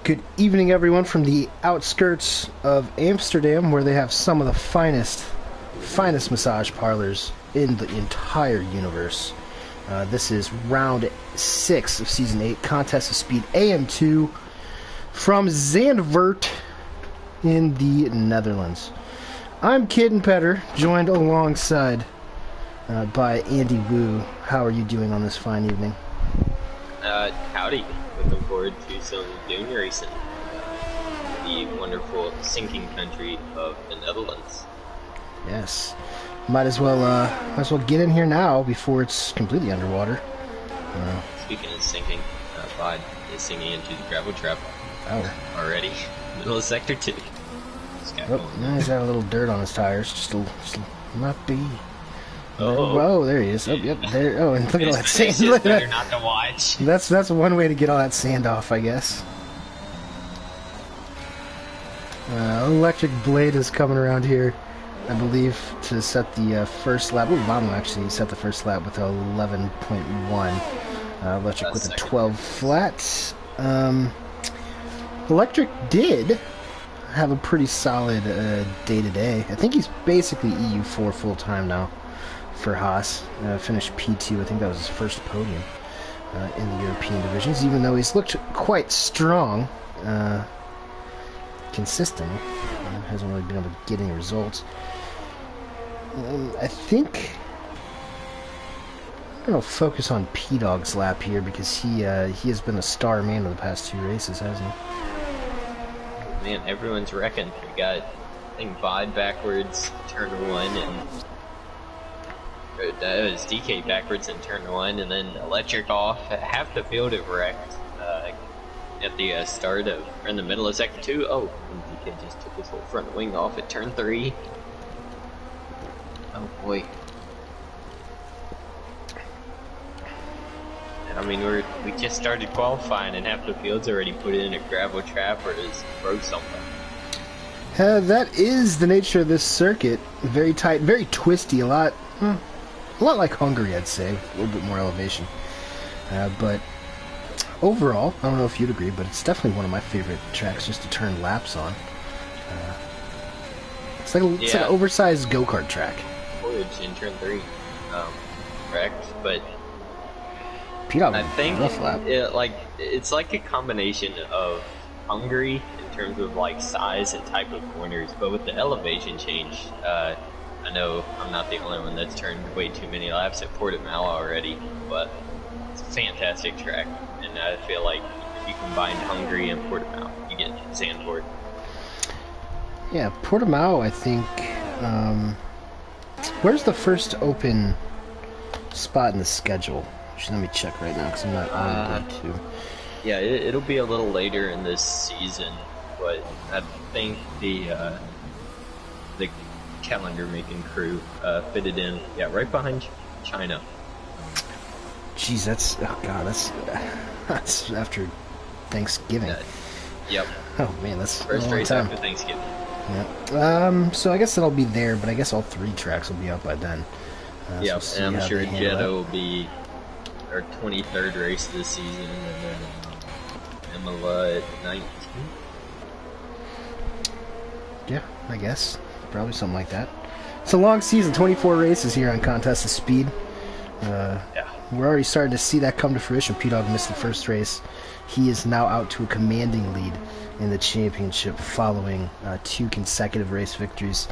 Good evening, everyone, from the outskirts of Amsterdam, where they have some of the finest massage parlors in the entire universe. This is round 6 of Season 8, Contest of Speed AM2 from Zandvoort in the Netherlands. I'm Kid and Petter, joined alongside by Andy Wu. How are you doing on this fine evening? Howdy. Looking forward to some dune racing. The wonderful sinking country of the Netherlands. Yes. Might as well get in here now before it's completely underwater. Speaking of sinking, Bod is sinking into the gravel trap. Oh. Already. Middle of Sector 2. Now he's got a little dirt on his tires. Just not be. Oh. Whoa, there he is. Oh, yep, there. Oh, and look at all that sand. It's better not to watch. That's one way to get all that sand off, I guess. Electric Blade is coming around here, I believe, to set the first lap. Ooh, Vamo actually set the first lap with 11.1. Electric with a 12 flat. Electric did have a pretty solid day-to-day. I think he's basically EU4 full-time now for Haas. Finished P2. I think that was his first podium in the European divisions, even though he's looked quite strong consistently. Hasn't really been able to get any results. I think I'm going to focus on P-Dog's lap here because he has been a star man of the past 2 races, hasn't he? Man, everyone's wrecking. We got, I think, Bod backwards, turn 1, and that was DK backwards in turn 1, and then Electric off. Half the field have wrecked at the start of, or in the middle of Sector 2. Oh, and DK just took his whole front wing off at turn 3. Oh boy. I mean, we just started qualifying, and half the field's already put in a gravel trap or just broke something. That is the nature of this circuit. Very tight, very twisty. A lot like Hungary, I'd say. A little bit more elevation. But overall, I don't know if you'd agree, but it's definitely one of my favorite tracks just to turn laps on. It's like an oversized go-kart track. Foliage in turn 3, wrecked, but I think it's like a combination of Hungary in terms of like size and type of corners, but with the elevation change, I know I'm not the only one that's turned way too many laps at Portimao already, but it's a fantastic track, and I feel like if you combine Hungary and Portimao, you get Zandvoort. Yeah, Portimao, I think. Where's the first open spot in the schedule? Let me check right now because I'm not on board too. Yeah, it'll be a little later in this season, but I think the calendar making crew fitted in, right behind China. Jeez, that's after Thanksgiving. Yep. Oh man, that's first race time. After Thanksgiving. Yeah. So I guess it'll be there, but I guess all 3 tracks will be out by then. Yeah, so and I'm sure Jeddah will be our 23rd race this season, and then Imola at 19. Yeah, I guess. Probably something like that. It's a long season, 24 races here on Contest of Speed. We're already starting to see that come to fruition. P-Dog missed the first race. He is now out to a commanding lead in the championship following 2 consecutive race victories.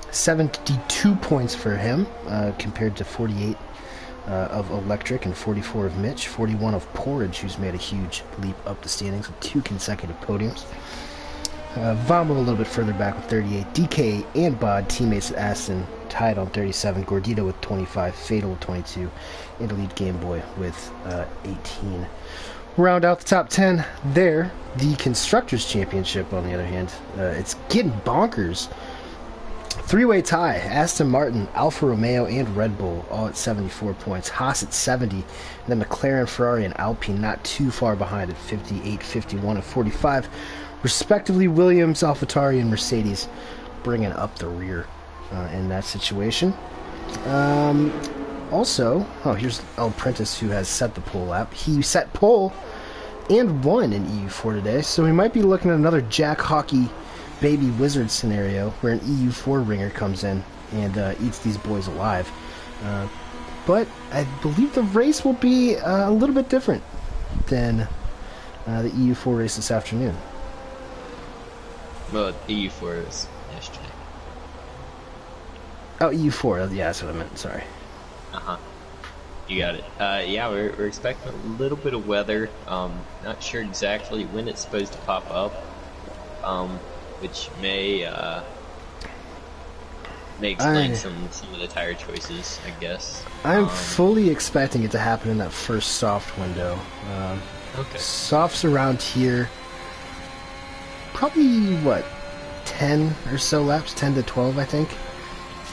72 points for him compared to 48 of Electric and 44 of Mitch, 41 of Porridge, who's made a huge leap up the standings with 2 consecutive podiums. Vamo a little bit further back with 38. DK and Bod, teammates at Aston, tied on 37. Gordito with 25. Fatal with 22. And Elite Game Boy with 18. Round out the top 10 there. The Constructors' Championship, on the other hand, it's getting bonkers. 3-way tie, Aston Martin, Alfa Romeo, and Red Bull, all at 74 points. Haas at 70, and then McLaren, Ferrari, and Alpine not too far behind at 58, 51, and 45. Respectively, Williams, AlphaTauri, and Mercedes bringing up the rear in that situation. Also, here's El Prentice, who has set the pole lap. He set pole and 1 in EU4 today, so we might be looking at another Jack Hockey baby wizard scenario where an EU4 ringer comes in and eats these boys alive. But I believe the race will be a little bit different than the EU4 race this afternoon. Well, EU4 was yesterday. Oh, EU4, yeah, that's what I meant, sorry. Uh-huh. You got it. Yeah, we're expecting a little bit of weather. Not sure exactly when it's supposed to pop up, which may explain some of the tire choices, I guess. I'm fully expecting it to happen in that first soft window. Okay. Softs around here, probably, what, 10 or so laps? 10 to 12, I think.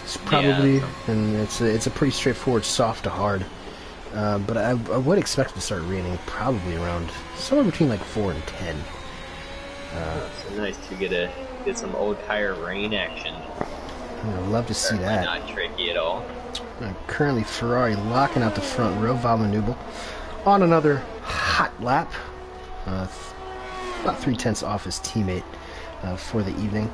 It's probably, yeah. And it's a pretty straightforward soft to hard. But I would expect it to start raining probably around somewhere between like 4 and 10. So nice to get some old tire rain action. I'd love to see Certainly that. Not tricky at all. Currently, Ferrari locking out the front row. Valmanubel on another hot lap, about 0.3 off his teammate for the evening.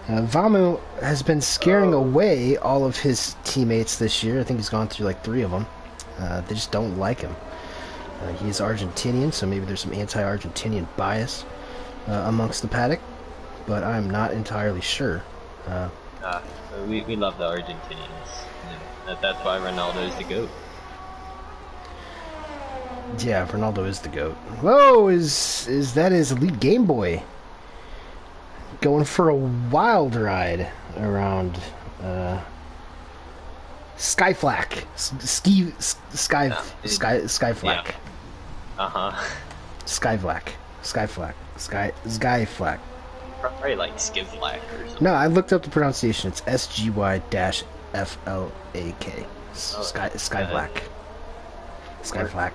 Vamu has been scaring away all of his teammates this year. I think he's gone through like 3 of them. They just don't like him. He is Argentinian, so maybe there's some anti-Argentinian bias amongst the paddock, but I'm not entirely sure. We love the Argentinians. That's why Ronaldo's the GOAT. Yeah, Ronaldo is the GOAT. Whoa, is that his elite Game Boy? Going for a wild ride around Skyflack. Skyflack. Yeah. Uh-huh. Skyflack. Probably like Skivlack or something. No, I looked up the pronunciation. It's SGY-FLAK. Skyflack. Skyflack.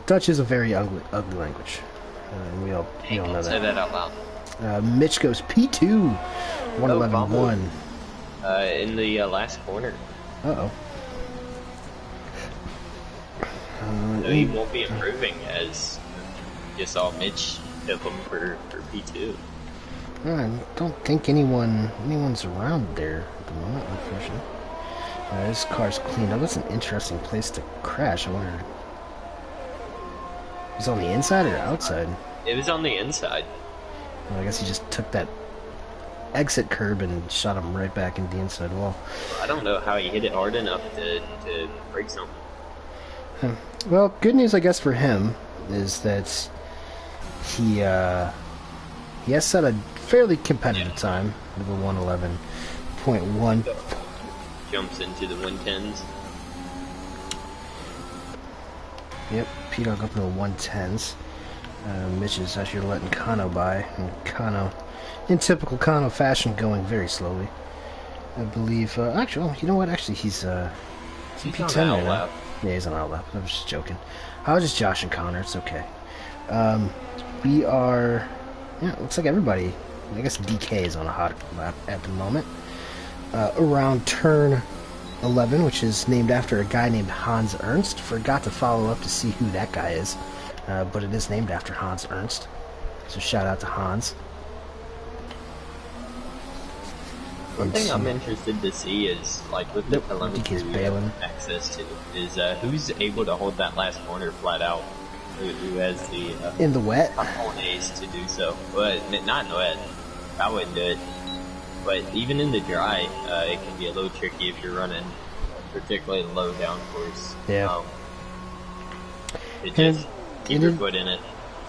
Dutch is a very ugly language. We all know that. Say that out loud. Mitch goes P2, 111.1. In the last corner. Uh-oh. So he won't be improving, as you saw Mitch tip him for P2. I don't think anyone's around there at the moment, unfortunately. This car's cleaned up. That's an interesting place to crash. I wonder... Was it on the inside or outside? It was on the inside. Well, I guess he just took that exit curb and shot him right back into the inside wall. I don't know how he hit it hard enough to break something. Well, good news, I guess, for him is that he has set a fairly competitive time of a 111.1. Jumps into the 110s. Yep, P-Dog up in the 110s. Mitch is actually letting Kano by, and Kano, in typical Kano fashion, going very slowly. I believe, actually, you know what, actually, he's P10 right now. Yeah, he's on out lap. I was just joking. I was just joshing Connor, it's okay. We are, yeah, it looks like everybody, I guess DK is on a hot lap at the moment. Around turn 11, which is named after a guy named Hans Ernst. Forgot to follow up to see who that guy is, but it is named after Hans Ernst. So shout out to Hans. One thing I'm interested to see is, like, with the telemetry we have access to, is who's able to hold that last corner flat out. Who has the in the wet ace to do so. But not in the wet. I wouldn't do it. But even in the dry, it can be a little tricky if you're running particularly low downforce. Yeah. Keep your foot in it.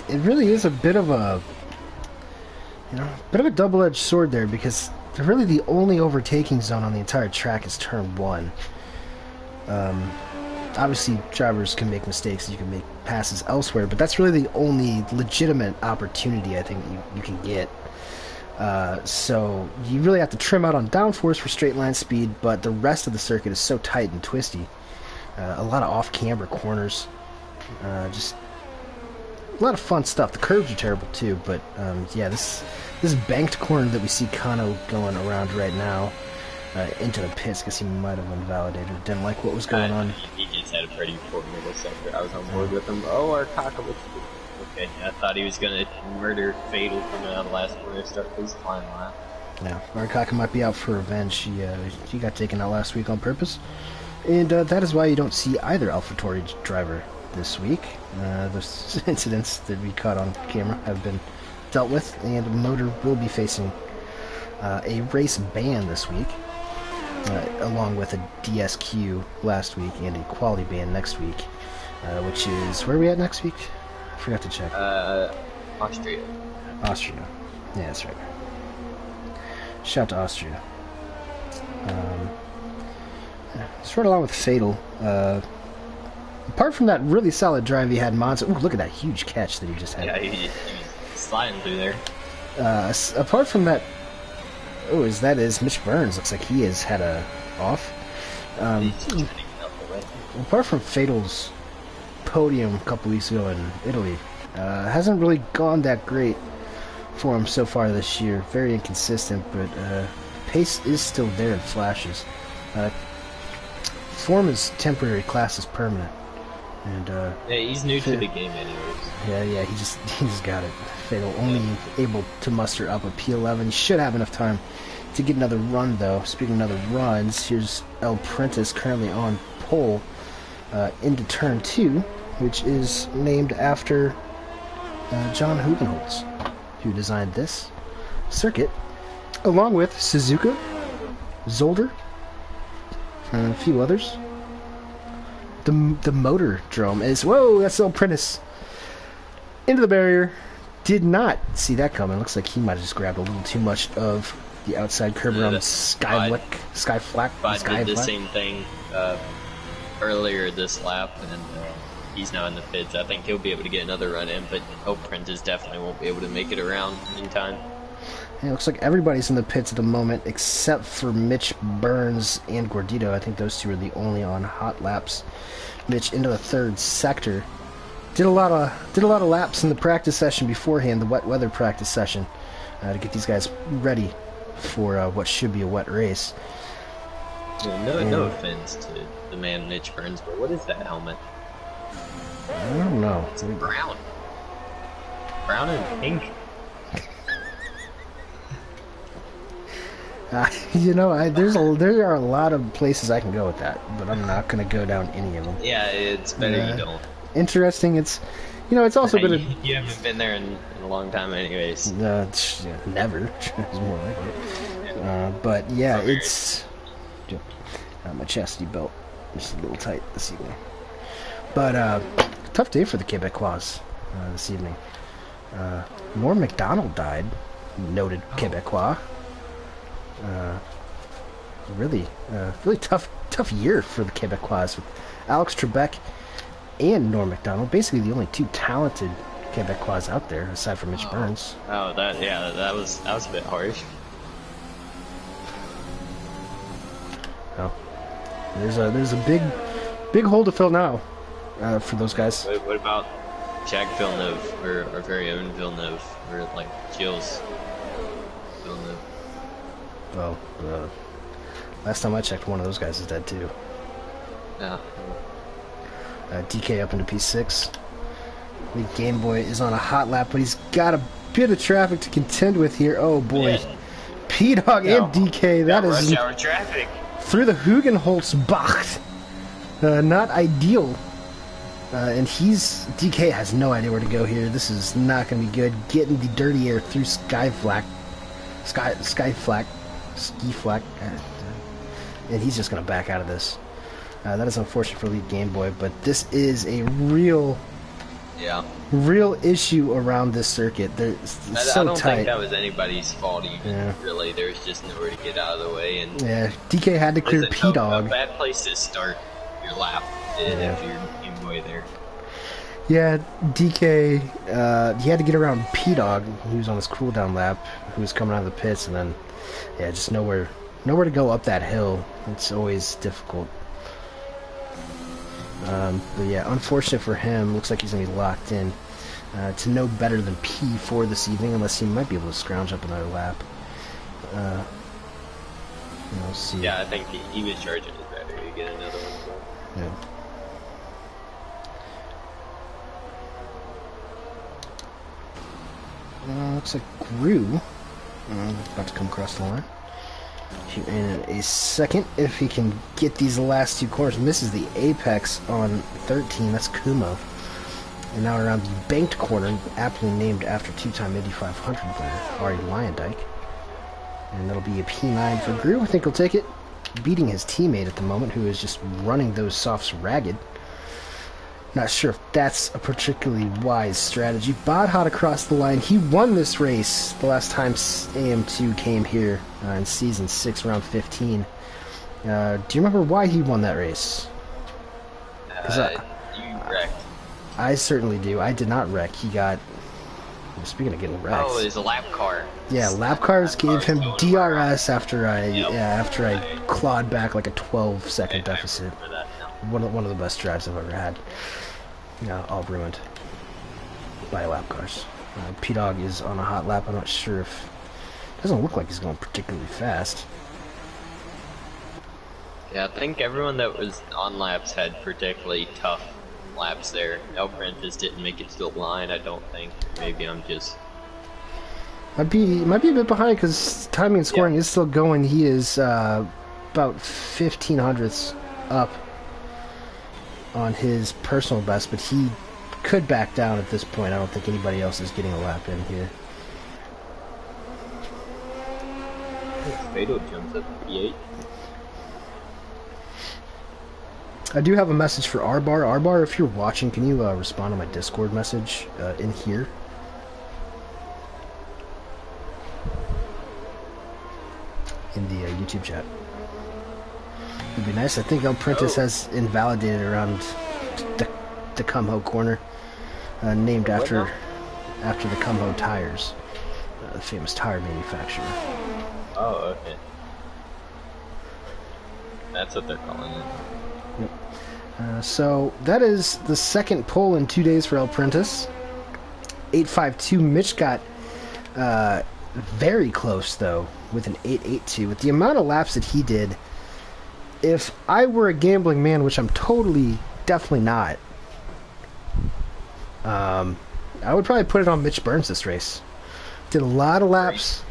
It really is a bit of a, double-edged sword there, because really the only overtaking zone on the entire track is turn 1. Obviously, drivers can make mistakes, you can make passes elsewhere, but that's really the only legitimate opportunity I think you can get. So you really have to trim out on downforce for straight line speed, but the rest of the circuit is so tight and twisty. A lot of off-camber corners. Just a lot of fun stuff. The curves are terrible too, but yeah, this banked corner that we see Kano going around right now into the pits because he might have invalidated or didn't like what was going on. He just Prince had a pretty poor middle sector. I was on board with him. Oh, our Kaka looks good. Okay, I thought he was gonna murder Fatal coming out of the last corner, start his climb lap. Yeah, Arcaka might be out for revenge. He got taken out last week on purpose. And that is why you don't see either AlphaTauri driver this week. The incidents that we caught on camera have been dealt with, and Motor will be facing a race ban this week, along with a DSQ last week and a quality ban next week, which is... Where are we at next week? I forgot to check. Austria. Austria. Yeah, that's right. Shout to Austria. Just right along with Fatal. Apart from that really solid drive he had in Monza. Ooh, look at that huge catch that he just had. Yeah, he was sliding through there. Apart from that... Oh, that is Mitch Burns. Looks like he has had a off. Apart from Fatal's podium a couple weeks ago in Italy, hasn't really gone that great for him so far this year. Very inconsistent, but pace is still there in flashes. Form is temporary, class is permanent. And yeah, he's new to the game anyways. Yeah, he just got it. Fatal only able to muster up a P11. Should have enough time to get another run, though. Speaking of another runs, here's El Prentice currently on pole into turn 2, which is named after John Hugenholtz, who designed this circuit, along with Suzuka, Zolder, and a few others. The motor drome is... Whoa, that's El Prentice. Into the barrier. Did not see that coming. Looks like he might have just grabbed a little too much of the outside curb around Skyflack. Did the same thing earlier this lap, and he's now in the pits. I think he'll be able to get another run in, but Hope Prentice definitely won't be able to make it around in time. Yeah, it looks like everybody's in the pits at the moment except for Mitch Burns and Gordito. I think those two are the only on hot laps. Mitch into the third sector. Did a lot of laps in the practice session beforehand, the wet weather practice session, to get these guys ready for what should be a wet race. Yeah, no offense to the man Mitch Burns, but what is that helmet? I don't know. It's brown and pink. There are a lot of places I can go with that, but I'm not going to go down any of them. Yeah, it's better you don't. Interesting. It's also been you haven't been there in a long time, anyways. Never. It's more like it. But yeah, it's my chastity belt just a little tight this evening. But tough day for the Quebecois this evening. Norm MacDonald died, noted Quebecois. Really tough year for the Quebecois with Alex Trebek and Norm MacDonald, basically the only two talented Quebecois out there aside from Mitch Burns. Oh, that was a bit harsh. Oh, there's a big hole to fill now for those guys. What about Jack Villeneuve, or our very own Villeneuve, or like Gilles Villeneuve? Well, last time I checked, one of those guys is dead too. Yeah. DK up into P6. The Game Boy is on a hot lap, but he's got a bit of traffic to contend with here. Oh boy, yeah. P-Dog and DK. That is rush hour traffic through the Hugenholzbach. Not ideal. And DK has no idea where to go here. This is not going to be good. Getting the dirty air through Skyflack, and he's just going to back out of this. That is unfortunate for lead Game Boy, but this is a real issue around this circuit. It's so I don't tight. think that was anybody's fault even, really. There's just nowhere to get out of the way. And yeah, DK had to clear P-Dog. A bad place to start your lap if you're Game Boy there. Yeah, DK, he had to get around P-Dog, who was on his cooldown lap, who was coming out of the pits, and then, yeah, just nowhere to go up that hill. It's always difficult. But yeah, unfortunate for him. Looks like he's going to be locked in to no better than P4 this evening, unless he might be able to scrounge up another lap. We'll see. Yeah, I think he was charging his battery to get another one. Yeah. Looks like Gru about to come across the line. In a second, if he can get these last two corners, misses the apex on 13. That's Kumo. And now around the banked corner, aptly named after two-time Indy 500 winner Ari Lyondike. And that'll be a P9 for Gru. I think he'll take it, beating his teammate at the moment, who is just running those softs ragged. Not sure if that's a particularly wise strategy. Bodhot across the line. He won this race the last time AM2 came here in Season 6, round 15. Do you remember why he won that race? You wrecked. I certainly do. I did not wreck. He got... Speaking of getting wrecked... Oh, it was a lap car. Yeah, lap cars gave him DRS after I clawed back like a 12-second deficit. One of the best drives I've ever had. All ruined by lap cars. P-Dog is on a hot lap. I'm not sure if... Doesn't look like he's going particularly fast. Yeah, I think everyone that was on laps had particularly tough laps there. Prentice didn't make it to the line, I don't think. Maybe I'm just... Might be a bit behind because timing and scoring is still going. He is about 15 hundredths up on his personal best, but he could back down at this point. I don't think anybody else is getting a lap in here. Fatal jumps up P8. I do have a message for Arbar. Arbar, if you're watching, can you respond to my Discord message in here? In the YouTube chat. It'd be nice. I think El Prentice has invalidated around the Cumho corner, named after the Cumho tires, the famous tire manufacturer. Oh, okay. That's what they're calling it. Yep. So that is the second pole in 2 days for El Prentice. 8.52. Mitch got very close though with an 8.82. With the amount of laps that he did, if I were a gambling man, which I'm definitely not, I would probably put it on Mitch Burns this race. Did a lot of laps.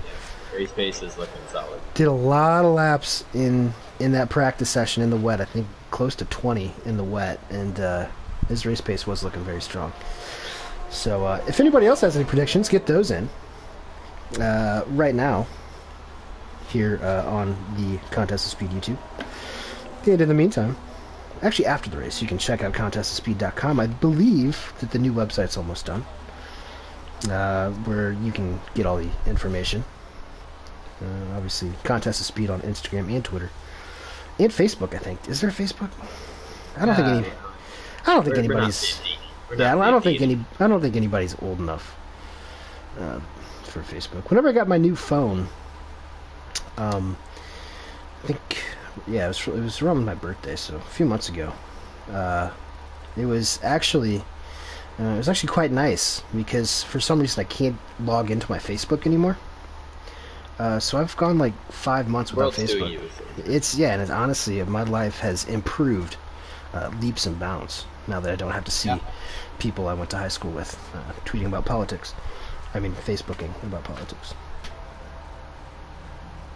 Race pace is looking solid. Did a lot of laps in that practice session in the wet. I think close to 20 in the wet, and his race pace was looking very strong. So if anybody else has any predictions, get those in right now here on the Contest of Speed YouTube. And in the meantime, actually after the race, you can check out contestofspeed.com. I believe that the new website's almost done, where you can get all the information. Obviously, Contest of Speed on Instagram and Twitter and Facebook. I think, is there a Facebook? I don't think anybody's. Yeah, I don't think anybody's old enough for Facebook. Whenever I got my new phone, I think, yeah, it was around my birthday, so a few months ago. It was actually quite nice because for some reason I can't log into my Facebook anymore. So I've gone like 5 months without Facebook. And honestly, my life has improved leaps and bounds now that I don't have to see people I went to high school with tweeting about politics. I mean, Facebooking about politics.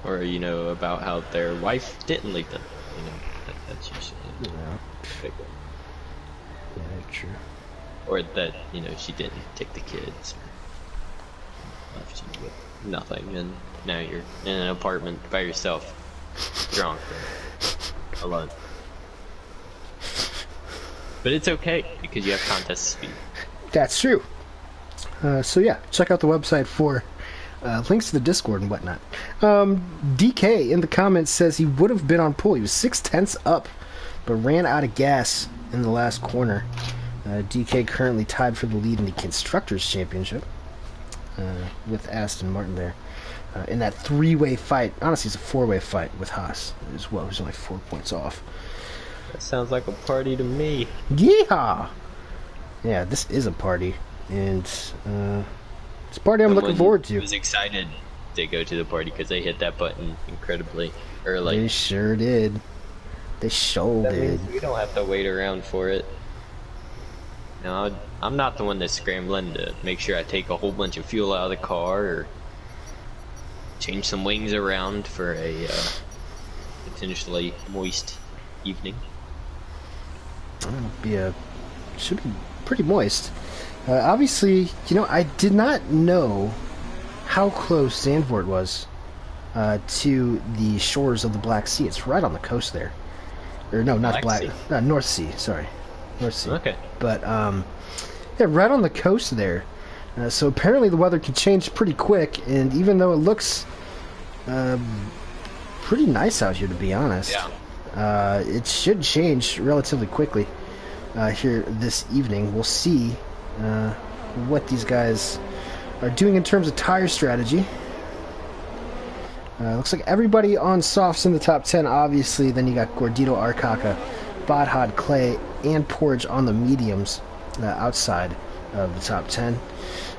Or, about how their wife didn't leave them. That's usually... Yeah, true. Or that, she didn't take the kids. Or left you with nothing, and now you're in an apartment by yourself. Drunk. Alone. But it's okay, because you have Contest Speed. That's true. So yeah, check out the website for links to the Discord and whatnot. DK in the comments says he would have been on pole. He was 0.6 up, but ran out of gas in the last corner. DK currently tied for the lead in the Constructors' Championship with Aston Martin there. In that three-way fight, honestly it's a four-way fight with Haas as well, who's only 4 points off. That sounds like a party to me. Yeehaw! Yeah, this is a party, and it's a party I'm looking forward to. I was excited to go to the party because they hit that button incredibly early. They sure did. They sure did. Means we don't have to wait around for it. Now, I'm not the one that's scrambling to make sure I take a whole bunch of fuel out of the car or change some wings around for a potentially moist evening. Should be pretty moist. Obviously, you know, I did not know how close Zandvoort was to the shores of the Black Sea. It's right on the coast there. Or no, not North Sea, sorry. North Sea. Okay. But, yeah, right on the coast there. So apparently the weather can change pretty quick, and even though it looks pretty nice out here, to be honest, it should change relatively quickly here this evening. We'll see what these guys are doing in terms of tire strategy. Looks like everybody on softs in the top 10, obviously. Then you got Gordito, Arcaka, Bodhod, Clay, and Porridge on the mediums outside of the top 10.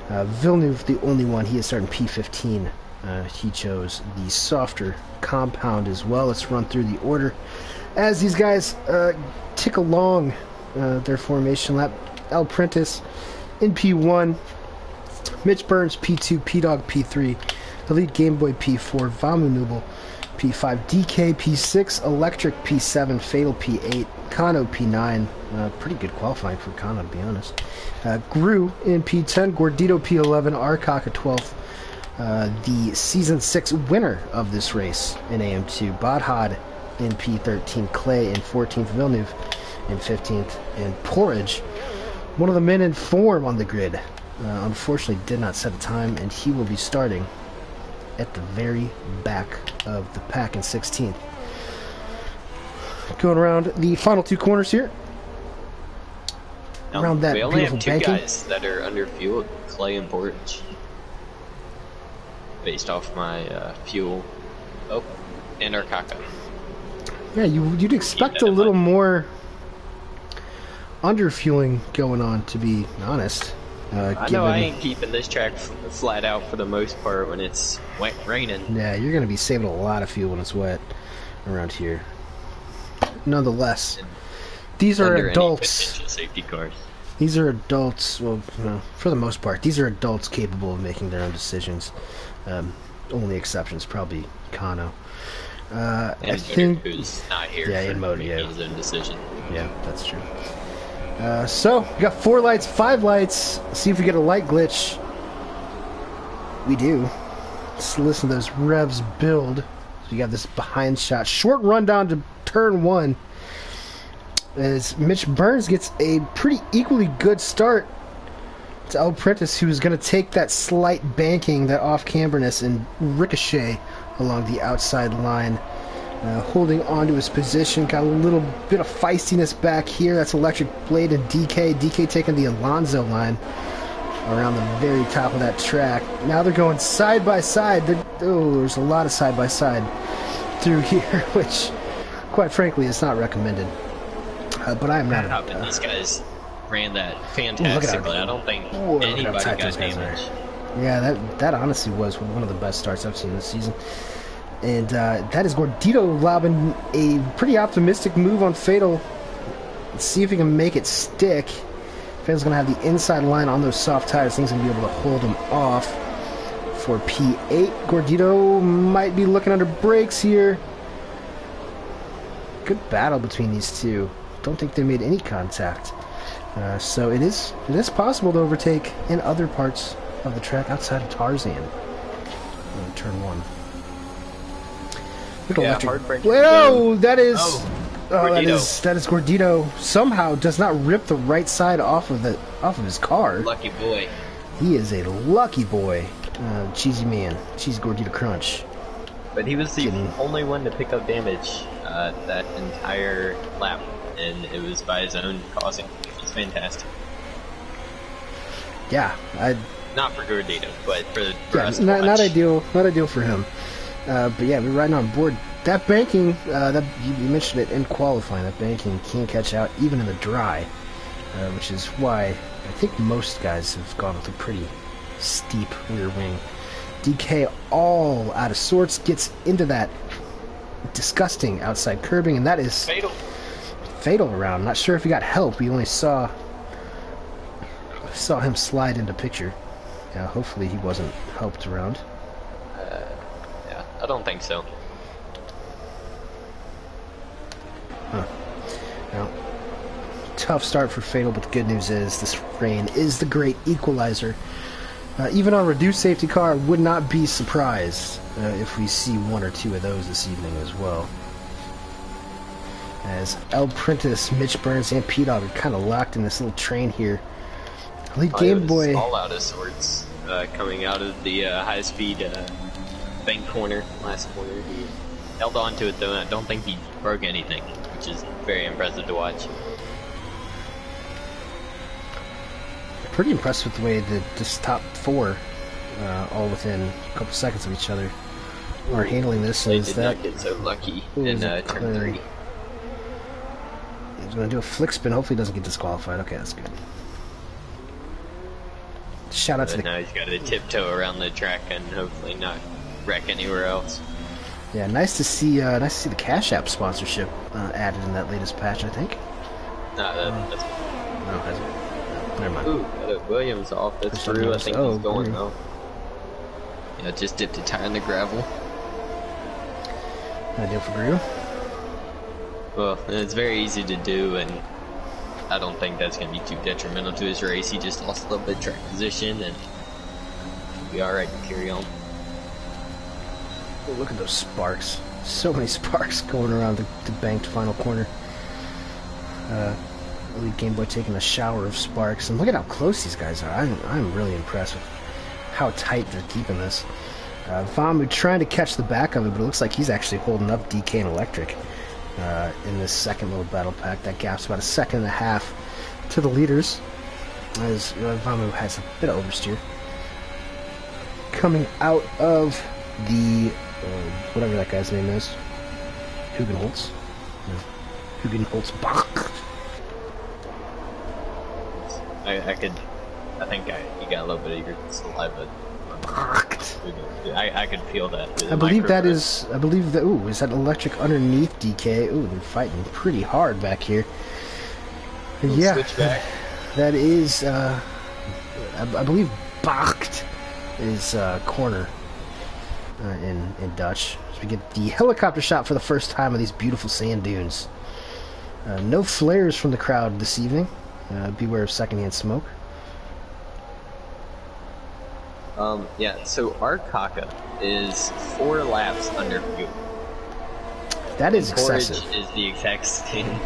Villeneuve, the only one, he is starting P15. He chose the softer compound as well. Let's run through the order as these guys tick along their formation lap. El Prentice in P1, Mitch Burns P2, P-Dog P3, Elite Game Boy P4, Vamu Nubel P5, DK P6, Electric P7, Fatal P8, Kano P9. Pretty good qualifying for Kano, to be honest. Gru in P10, Gordito P11, Arcaka 12th. The Season 6 winner of this race in AM2, Bodhod in P13, Clay in 14th, Villeneuve in 15th, and Porridge, one of the men in form on the grid, unfortunately did not set a time, and he will be starting at the very back of the pack in 16th. Going around the final two corners here. Around that we only beautiful have two banking. guys that are under fuel, Clay and Porridge. Based off my fuel. Oh, and Arcaka. Yeah, you'd expect a little more underfueling going on, to be honest. I know I ain't keeping this track flat out for the most part when it's wet raining. Yeah, you're going to be saving a lot of fuel when it's wet around here. Nonetheless, these are adults. Potential safety cars. These are adults, well, for the most part, these are adults capable of making their own decisions. Only exceptions, probably Kano. I think who's not here in Motor, his own decision. Yeah, that's true. So, we got 4 lights, 5 lights. See if we get a light glitch. We do. Let's listen to those revs build. So you got this behind shot. Short rundown to turn 1. As Mitch Burns gets a pretty equally good start to El Prentice, who's going to take that slight banking, that off-camberness, and ricochet along the outside line. Holding on to his position, got a little bit of feistiness back here. That's Electric Blade and DK. DK taking the Alonso line around the very top of that track. Now they're going side by side. There's a lot of side by side through here, which, quite frankly, is not recommended. But I am not. These guys ran that fantastically. I don't think anybody got damaged. Yeah, that honestly was one of the best starts I've seen this season. And that is Gordito lobbing a pretty optimistic move on Fatal. Let's see if he can make it stick. Fatal's going to have the inside line on those soft tires. Things going to be able to hold him off for P8. Gordito might be looking under brakes here. Good battle between these two. Don't think they made any contact. So it is possible to overtake in other parts of the track outside of Tarzan. Turn 1. Yeah, hard-breaking. Whoa, that is Gordito. that is Gordito. Somehow does not rip the right side off of his car. Lucky boy. He is a lucky boy. Cheesy man. Cheesy Gordito Crunch. But he was the only one to pick up damage that entire lap, and it was by his own causing. It's fantastic. Yeah, not for Gordito, but for us. Not ideal for him. But yeah, we're riding on board. That banking, that you mentioned it in qualifying, that banking can catch out even in the dry, which is why I think most guys have gone with a pretty steep rear wing. DK all out of sorts, gets into that disgusting outside curbing, and that is fatal around. Not sure if he got help. We only saw saw him slide into picture. Yeah, hopefully he wasn't helped around. Yeah, I don't think so. Huh. Now, tough start for Fatal, but the good news is this rain is the great equalizer. Even on reduced safety car, would not be surprised if we see one or two of those this evening as well. As El Prentice, Mitch Burns, and P-Dog are kind of locked in this little train here. Lead Game Boy. All out of sorts coming out of the high-speed bank corner, last corner. He held on to it though, and I don't think he broke anything, which is very impressive to watch. Pretty impressed with the way that this top four, all within a couple seconds of each other, are handling this. They did not get so lucky in turn 3. He's going to do a flick spin. Hopefully he doesn't get disqualified. Okay, that's good. Shout out to the... Now he's got to tiptoe around the track and hopefully not wreck anywhere else. Yeah, nice to see the Cash App sponsorship added in that latest patch, I think. That's good. No, hasn't. No, never mind. Ooh, got a Williams off. That's true. I think he's going though. Yeah, just dipped a tire in the gravel. Ideal for Grew. Well, it's very easy to do, and I don't think that's going to be too detrimental to his race. He just lost a little bit of track position, and he'll be alright to carry on. Oh, look at those sparks. So many sparks going around the banked final corner. Elite Game Boy taking a shower of sparks, and look at how close these guys are. I'm really impressed with how tight they're keeping this. Vamu trying to catch the back of it, but it looks like he's actually holding up DK and Electric in this second little battle pack. That gap's about 1.5 seconds to the leaders, as Vamu has a bit of oversteer. Coming out of the, whatever that guy's name is, Hugenholtz. Hugenholtz Bach. I think you got a little bit of your saliva. I could feel that. I believe that, ooh, is that Electric underneath DK? Ooh, they're fighting pretty hard back here. Yeah, that is, I believe Bacht is corner in Dutch. So we get the helicopter shot for the first time of these beautiful sand dunes. No flares from the crowd this evening. Beware of secondhand smoke. Yeah, so our Kaka is 4 laps under fuel. That is excessive. Porridge is the exact same.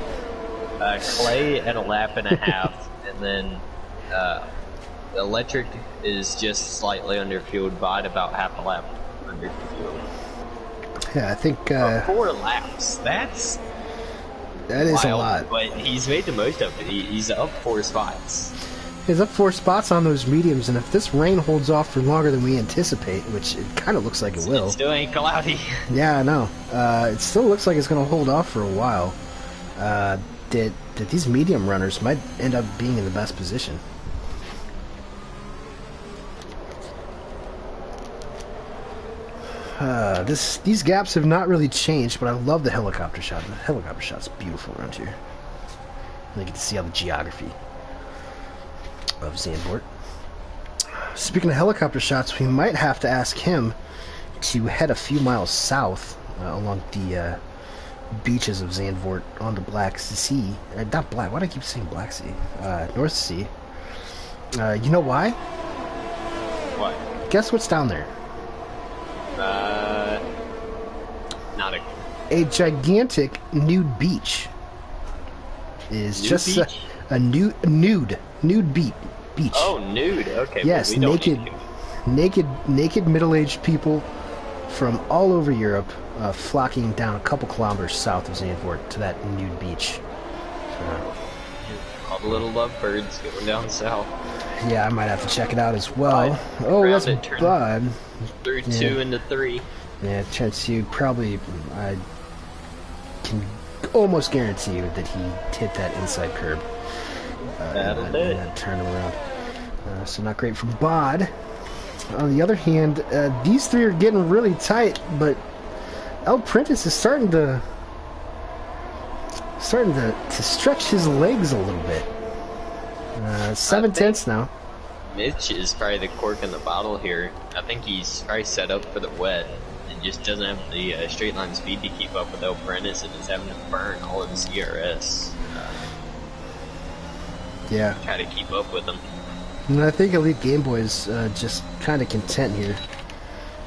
Clay at 1.5 laps, and then Electric is just slightly under fueled, Bot about 1/2 lap under fueled. Yeah, I think 4 laps. That is wild, a lot. But he's made the most of it. He's up 4 spots. He's up 4 spots on those mediums, and if this rain holds off for longer than we anticipate, which it kind of looks like it will. It still ain't cloudy. Yeah, I know. It still looks like it's going to hold off for a while. That these medium runners might end up being in the best position. These gaps have not really changed, but I love the helicopter shot. The helicopter shot's beautiful around here. And you get to see all the geography of Zandvoort. Speaking of helicopter shots, we might have to ask him to head a few miles south along the beaches of Zandvoort on the Black Sea. Not Black, why do I keep saying Black Sea? North Sea. You know why? Why? Guess what's down there? Not a gigantic nude beach. Is nude just beach? a nude beach. Oh, nude. Okay. Yes, naked middle-aged people from all over Europe flocking down a couple kilometers south of Zandvoort to that nude beach. All the little lovebirds going down south. Yeah, I might have to check it out as well. Oh, that's bad. Through 2 into 3. Yeah, chance you probably. I can almost guarantee you that he hit that inside curb. Turn him around. So not great for Bod. On the other hand, these 3 are getting really tight, but El Prentice is starting to stretch his legs a little bit. 7 tenths now. Mitch is probably the cork in the bottle here. I think he's probably set up for the wet and just doesn't have the straight line speed to keep up with Apprentice and is having to burn all of his CRS. Yeah. Try to keep up with him. And I think Elite Game Boy is just kind of content here.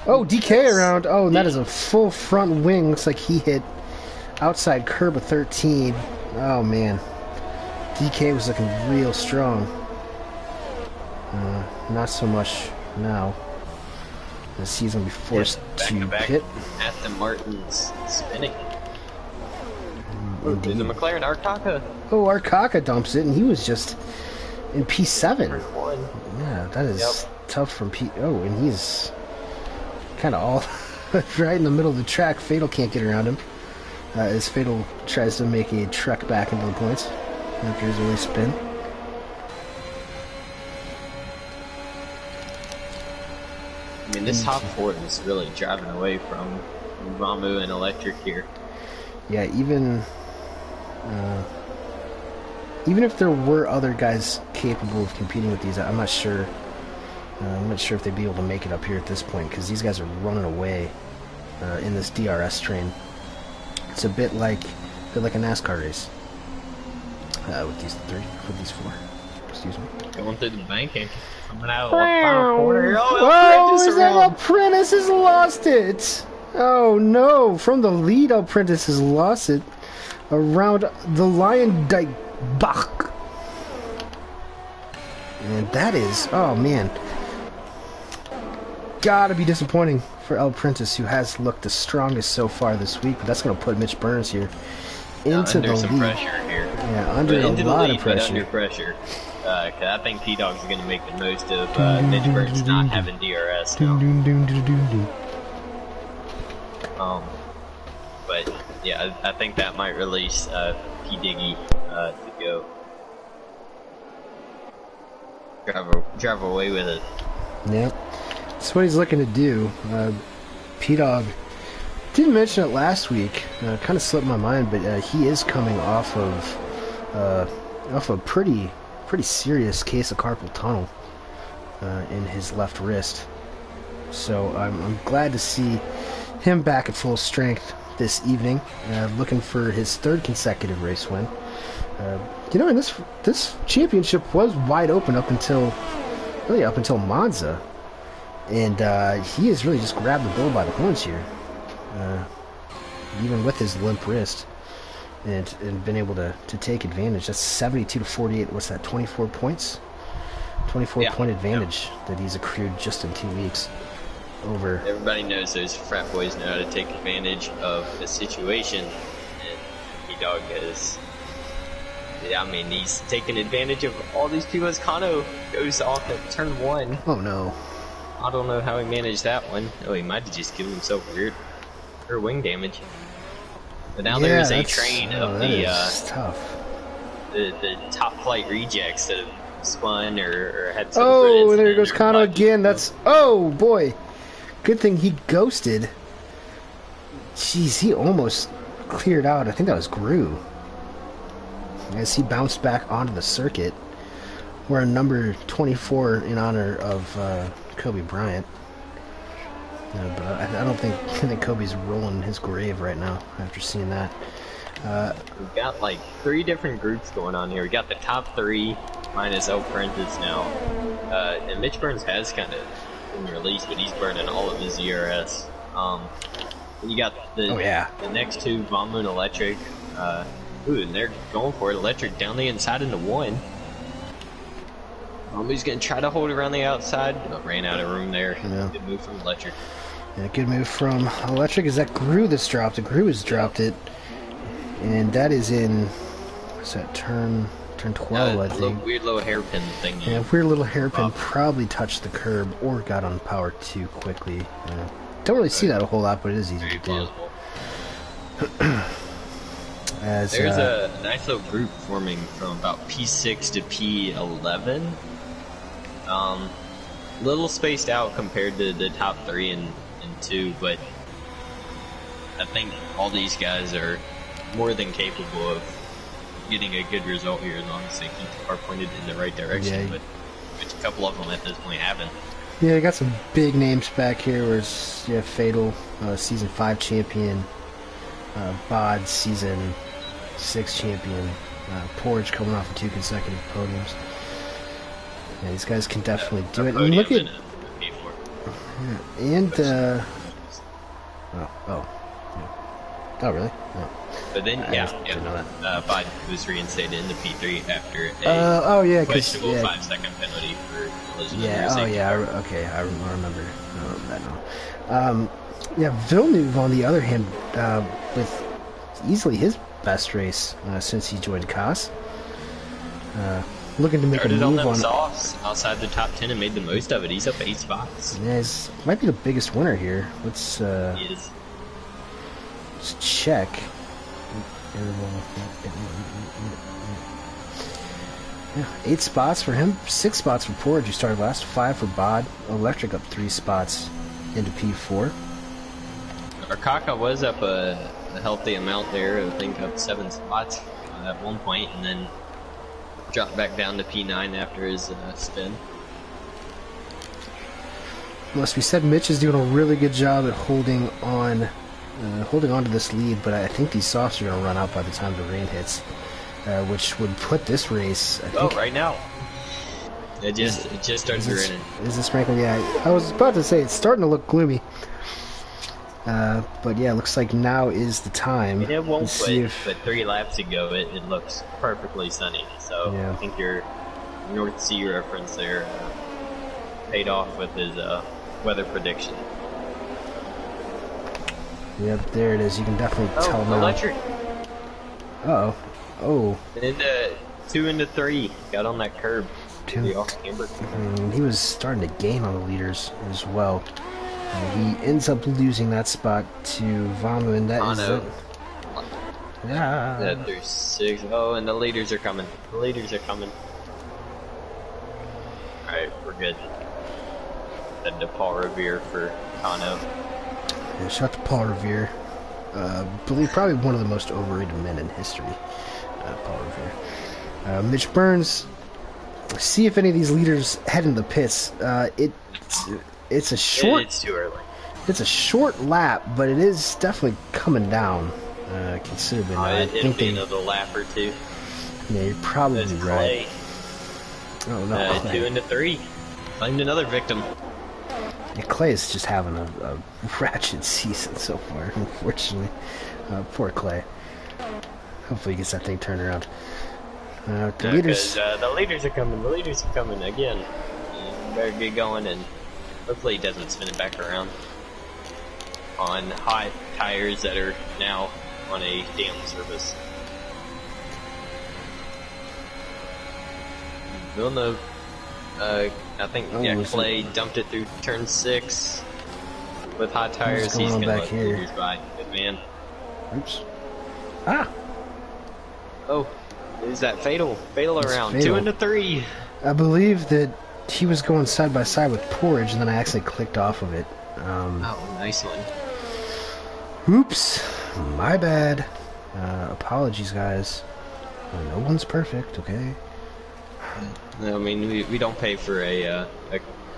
Oh, DK around. Oh, and that is a full front wing. Looks like he hit outside curb of 13. Oh, man. DK was looking real strong. Not so much now. As he's going to be forced to pit. Aston Martin's spinning. There's a McLaren Arcaka. Oh, Arcaka dumps it, and he was just in P7. Yeah, that is tough from P... Oh, and he's kind of all right in the middle of the track. Fatal can't get around him. As Fatal tries to make a trek back into the points after his early spin. I mean, this top four is really driving away from Ramu and Electric here. Yeah, even if there were other guys capable of competing with these, I'm not sure. I'm not sure if they'd be able to make it up here at this point because these guys are running away in this DRS train. It's a bit like a NASCAR race with these four. Excuse me. Going through the banking. Coming out of the final corner. Oh, Apprentice has lost it. Oh no! From the lead, Apprentice has lost it around the Lion Bach. And that is, oh man, gotta be disappointing for Apprentice, who has looked the strongest so far this week. But that's gonna put Mitch Burns here into the some lead. Pressure here. Yeah, under a lot of pressure. Under pressure. Cause I think P-Dog's going to make the most of Mitch Burns not having DRS now. But yeah, I think that might release P Diggy to go drive away with it. Yep, that's what he's looking to do. P-Dog didn't mention it last week. Kind of slipped my mind, but he is coming off of a pretty serious case of carpal tunnel in his left wrist. So I'm glad to see him back at full strength this evening, looking for his third consecutive race win. You know, and this championship was wide open up until Monza, and he has really just grabbed the bull by the horns here, even with his limp wrist. And been able to take advantage. That's 72 to 48. What's that? 24 points. 24-point advantage that he's accrued just in 2 weeks. Over. Everybody knows those frat boys know how to take advantage of the situation, and P-Dog has. Yeah, I mean, he's taking advantage of all these people as Kano goes off at turn 1. Oh no! I don't know how he managed that one. Oh, he might have just given himself weird wing damage. But now there is a train of the top flight rejects that have spun or had some. Oh, there goes Kano again. That's oh boy. Good thing he ghosted. Jeez, he almost cleared out. I think that was Gru. As he bounced back onto the circuit, wearing number 24 in honor of Kobe Bryant. But I think Kobe's rolling in his grave right now after seeing that. We've got like 3 different groups going on here. We got the top 3 minus Apprentice now, and Mitch Burns has kind of been released, but he's burning all of his ERS. You got the next 2, Von Moon Electric. And they're going for it. Electric down the inside into 1. He's going to try to hold around the outside, but ran out of room there. Yeah. Good move from Electric. Yeah, good move from Electric. Is that Gru that's dropped it? Gru has dropped it. And that is in, what's that, turn 12, I think. Weird little hairpin thing. Yeah, weird little hairpin probably touched the curb or got on power too quickly. Don't really see that a whole lot, but it is easy to do. There's a nice little group forming from about P6 to P11. Little spaced out compared to the top 3 and 2, but I think all these guys are more than capable of getting a good result here as long as they keep the car pointed in the right direction. Yeah, which a couple of them at this point haven't. Yeah, I got some big names back here. Where's Fatal, Season 5 champion, Bod, Season 6 champion, Porridge coming off of 2 consecutive podiums. Yeah, these guys can definitely do it. And look at... Oh, really? No. But then, Bod was reinstated into P3 after a questionable 5-second penalty for collision. I remember that now. Villeneuve, on the other hand, with easily his best race since he joined COS. Looking to make a move on softs outside the top 10 and made the most of it. He's up 8 spots. Yeah, he might be the biggest winner here. Let's he is. Let's check. Yeah, 8 spots for him, 6 spots for Porridge, who started last, 5 for Bod. Electric up 3 spots into P4. Arcaka was up a healthy amount there, I think up 7 spots at one point, and then dropped back down to P9 after his spin. Must be said, Mitch is doing a really good job at holding on to this lead, but I think these softs are going to run out by the time the rain hits, which would put this race, I think... right now. It just started raining. Is this sprinkling? Yeah, I was about to say, it's starting to look gloomy. But yeah, looks like now is the time. It won't quit, but 3 laps ago it looks perfectly sunny. So I think your North Sea reference there paid off with his weather prediction. Yep, there it is. You can definitely tell now. Electric. Uh-oh. Oh. And 2 into 3. Got on that curb. He was starting to gain on the leaders as well. He ends up losing that spot to Vamu, and that is it. Yeah. There's 6. Oh, and the leaders are coming. The leaders are coming. Alright, we're good. Head to Paul Revere for Kano. Yeah, shout out to Paul Revere. Believe probably one of the most overrated men in history. Paul Revere. Mitch Burns. See if any of these leaders head into the pits. It's a short. It's too early. It's a short lap, but it is definitely coming down considerably. It'll be another lap or 2. Yeah, you're probably right. Oh no! 2 into 3. Find another victim. Yeah, Clay is just having a ratchet season so far, unfortunately. Poor Clay. Hopefully he gets that thing turned around. The leaders are coming. The leaders are coming again. You better get going, and hopefully he doesn't spin it back around on hot tires that are now on a damp surface. Villeneuve, I think Clay dumped it through turn 6 with hot tires. He's gonna let leaders by. Good man. Oops. Ah. Oh, is that fatal around? Fatal. 2 into 3. I believe that he was going side by side with Porridge, and then I actually clicked off of it. Oh, nice one. Oops, my bad. Apologies, guys. No one's perfect, okay? I mean, we don't pay for a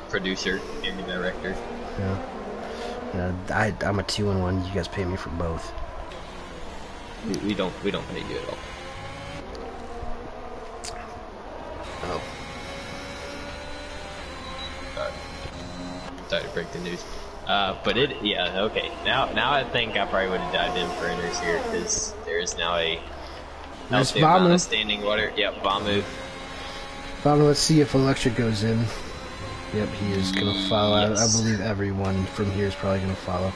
producer, maybe director. Yeah. I'm a 2-in-1. You guys pay me for both. We don't pay you at all. Oh. Sorry to break the news. But okay. Now I think I probably would have dived in for inners here, because there is now a healthy amount of standing water. Yep, Vamu. Vamu, let's see if Electric goes in. Yep, he is going to follow. Yes. I believe everyone from here is probably going to follow.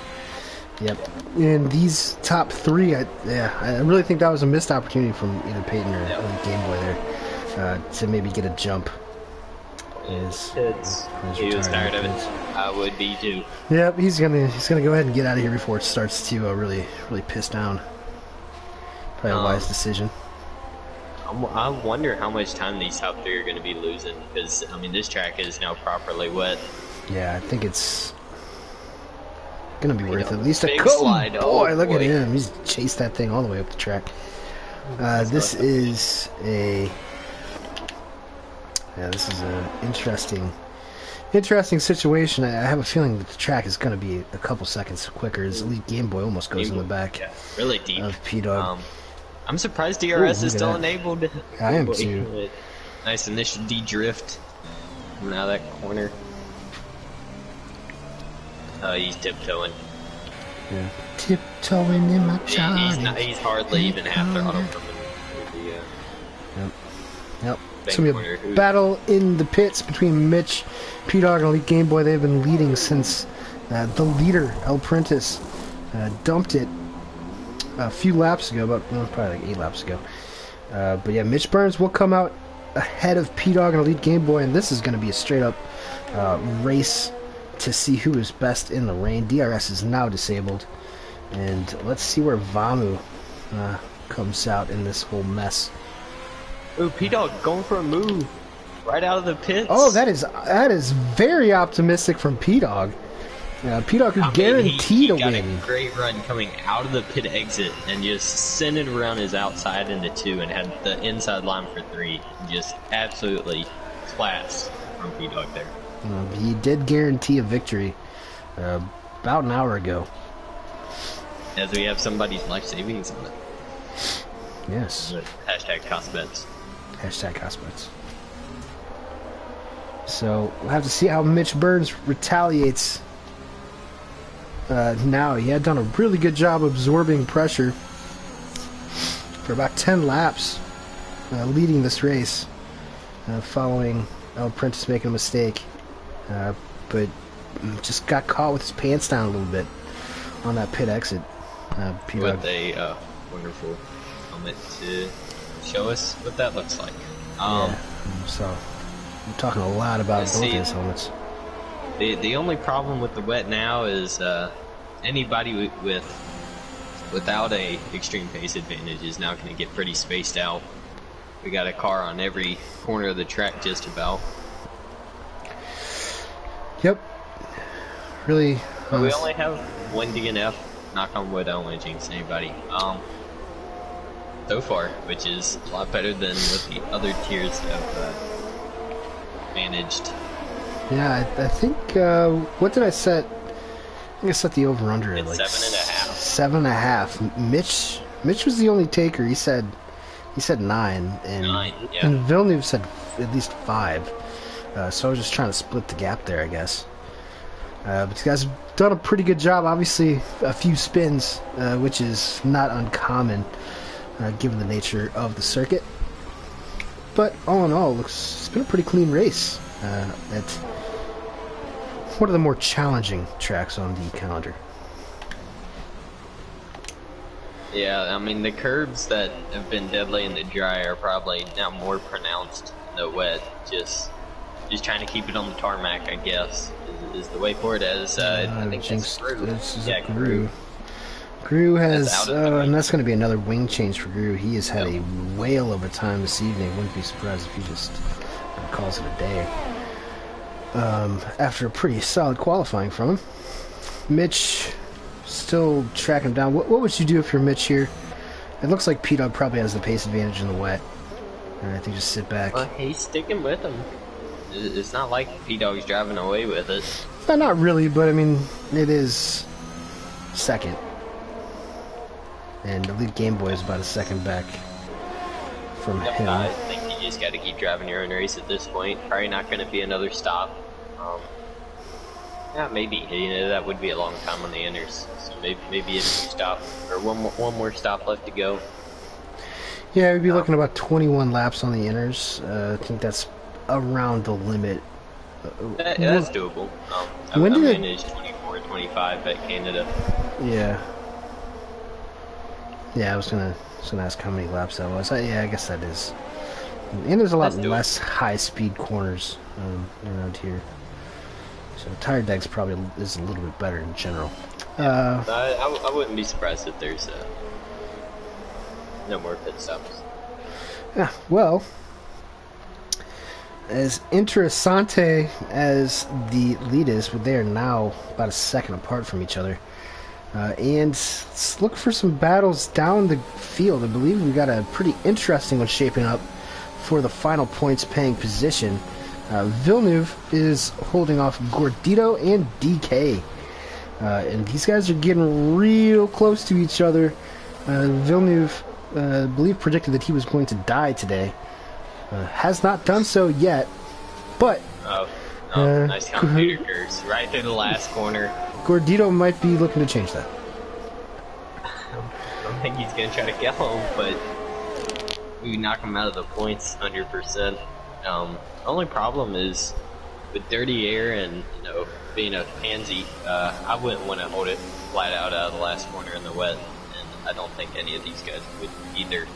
Yep. And these top 3, I really think that was a missed opportunity from either Peyton or Game Boy there to maybe get a jump. He was tired of it. I would be too. Yep, he's gonna go ahead and get out of here before it starts to really piss down. Probably a wise decision. I wonder how much time these top 3 are going to be losing, because I mean this track is now properly wet. Yeah, I think it's gonna be worth at least a slide. Boy, look at him! He's chased that thing all the way up the track. This is a Yeah, this is an interesting situation. I have a feeling that the track is going to be a couple seconds quicker. His Elite Game Boy almost goes in the back. Yeah, really deep. Of P-Dog. I'm surprised DRS is still enabled. I am too. Nice initial D-drift. Coming out of that corner. He's tiptoeing. Yeah. Tiptoeing in my Johnny. He's hardly even half throttle from the Yep. It's going to be a battle in the pits between Mitch, P-Dog, and Elite Game Boy. They've been leading since the leader, El Prentice, dumped it a few laps ago, probably like 8 laps ago. But yeah, Mitch Burns will come out ahead of P-Dog and Elite Game Boy, and this is going to be a straight-up race to see who is best in the rain. DRS is now disabled, and let's see where Vamu comes out in this whole mess. Ooh, P-Dog going for a move right out of the pits. Oh, that is very optimistic from P-Dog. P-Dog who guaranteed a win. He got a great run coming out of the pit exit and just sending around his outside into 2 and had the inside line for 3. Just absolutely class from P-Dog there. He did guarantee a victory about an hour ago. As we have somebody's life savings on it. Yes. Hashtag cost bets. Hashtag cost bets. So we'll have to see how Mitch Burns retaliates. Now he had done a really good job absorbing pressure for about 10 laps, leading this race, following El Prentice making a mistake, but just got caught with his pants down a little bit on that pit exit. With a wonderful helmet to show us what that looks like. Yeah, so I'm talking a lot about both his helmets. The only problem with the wet now is anybody without a extreme pace advantage is now going to get pretty spaced out. We got a car on every corner of the track just about. Yep. Really. We only have one DNF. Knock on wood, I don't want to jinx anybody. So far, which is a lot better than what the other tiers have managed. Yeah, I think, what did I set? I think I set the over-under at like 7.5. 7.5. Mitch was the only taker. He said 9, and 9, yeah. And Villeneuve said at least 5. So I was just trying to split the gap there, I guess. But these guys have done a pretty good job. Obviously, a few spins, which is not uncommon given the nature of the circuit. But all in all, it's been a pretty clean race. It's one of the more challenging tracks on the calendar. Yeah, I mean, the curbs that have been deadly in the dry are probably now more pronounced in the wet. Just trying to keep it on the tarmac, I guess, is the way forward. As I think that's Gru. Yeah, Gru. Gru has, and that's going to be another wing change for Gru. He has had a whale of a time this evening. Wouldn't be surprised if he just calls it a day. After a pretty solid qualifying from him. Mitch still tracking him down. What would you do if you're Mitch here? It looks like P-Dog probably has the pace advantage in the wet. And I think just sit back. Well, he's sticking with him. It's not like P-Dog's driving away with it. Not really, but I mean, it is second. And the lead Game Boy is about a second back from him. I think you just got to keep driving your own race at this point. Probably not going to be another stop. Yeah, maybe. You know, that would be a long time on the inners. So maybe a stop or one more stop left to go. Yeah, we'd be looking about 21 laps on the inners. I think that's around the limit. That's doable. I managed 24, 25 at Canada. Yeah. Yeah, I was gonna ask how many laps that was. Yeah, I guess that is. And there's a lot less high-speed corners around here. So tire deck's probably is a little bit better in general. I wouldn't be surprised if there's no more pit stops. Yeah, well, as interessante as the lead is, but they are now about a second apart from each other. And let's look for some battles down the field. I believe we got a pretty interesting one shaping up for the final points-paying position. Villeneuve is holding off Gordito and DK. And these guys are getting real close to each other. Villeneuve, I believe, predicted that he was going to die today. Has not done so yet, but... nice computer curves right through the last corner. Gordito might be looking to change that. I don't think he's going to try to kill him, but we knock him out of the points 100%. Only problem is with dirty air and, you know, being a pansy, I wouldn't want to hold it flat out of the last corner in the wet, and I don't think any of these guys would either.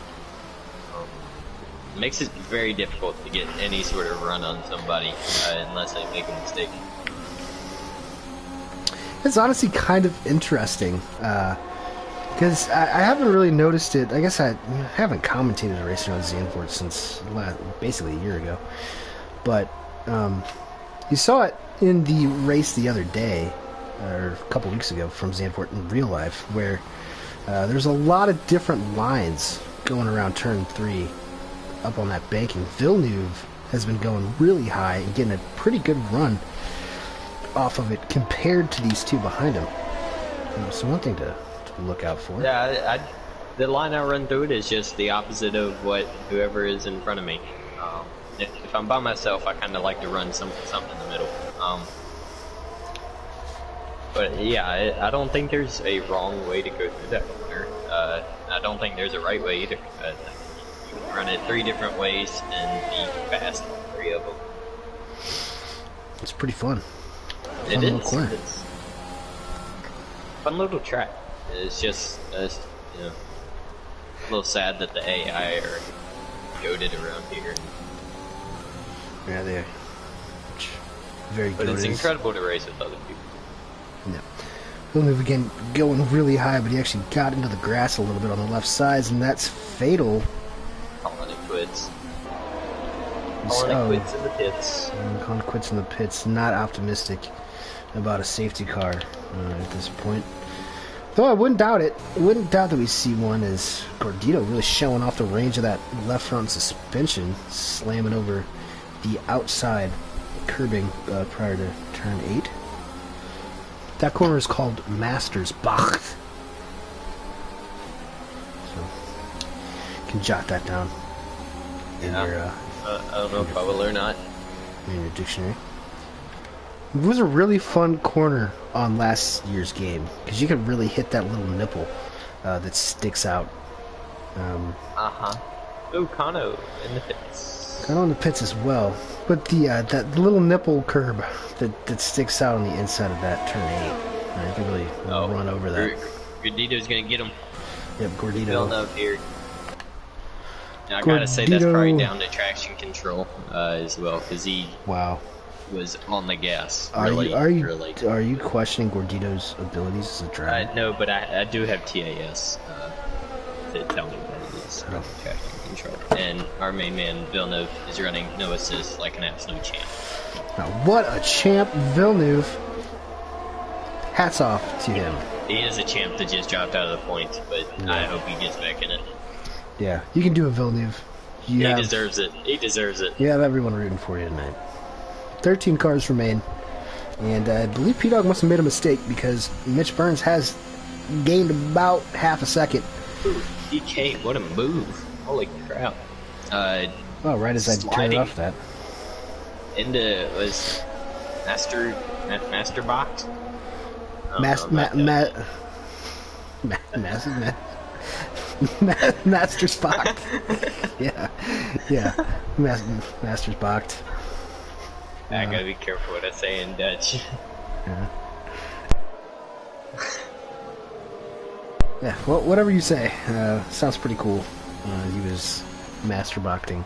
It makes it very difficult to get any sort of run on somebody unless they make a mistake. It's honestly kind of interesting, because I haven't really noticed it. I guess I haven't commentated a race around Zandvoort since basically a year ago. But you saw it in the race the other day, or a couple weeks ago, from Zandvoort in real life, where there's a lot of different lines going around turn 3 up on that banking. Villeneuve has been going really high and getting a pretty good run off of it compared to these two behind him. So one thing to look out for. Yeah, the line I run through it is just the opposite of what whoever is in front of me. If I'm by myself, I kind of like to run something in the middle. But yeah, I don't think there's a wrong way to go through that corner. I don't think there's a right way either. You can run it 3 different ways and be fast on 3 of them. It's pretty fun. It is. Corner. It's fun little track. It's just, you know, a little sad that the AI are goated around here. Yeah, they are. Very good. But it's incredible to race with other people. Yeah. Villeneuve again going really high, but he actually got into the grass a little bit on the left sides, and that's fatal. Calling it quits. Calling it quits in the pits. Calling it quits in the pits. Not optimistic about a safety car at this point. Though I wouldn't doubt it. I wouldn't doubt that we see one, as Gordito really showing off the range of that left front suspension, slamming over the outside curbing prior to turn 8. That corner is called Masters Bach. So, you can jot that down in your, I don't know if I will or not. In your dictionary. It was a really fun corner on last year's game, because you could really hit that little nipple that sticks out. Oh, Kano in the pits. Kano in the pits as well. But the that little nipple curb that sticks out on the inside of that turn 8, you can really run over that. Gordito's gonna get him. Yep, Gordito. Villeneuve here. Now, I gotta say that's probably down to traction control as well, because he was on the gas. Are you questioning Gordito's abilities as a driver? No, but I do have TAS to tell me that it is traction control. And our main man Villeneuve is running no assist like an absolute champ. Now, what a champ, Villeneuve! Hats off to him. He is a champ that just dropped out of the points, but I hope he gets back in it. Yeah, you can do it, Villeneuve. He deserves it. He deserves it. You have everyone rooting for you tonight. 13 cars remain, and I believe P-Dog must have made a mistake, because Mitch Burns has gained about half a second. Ooh, DK, what a move. Holy crap. Right as I turned off that. Into, was Master Box? Master Spock. Yeah. Master's Bocht. I gotta be careful what I say in Dutch. Yeah, well, whatever you say. Sounds pretty cool. He was Master Bochting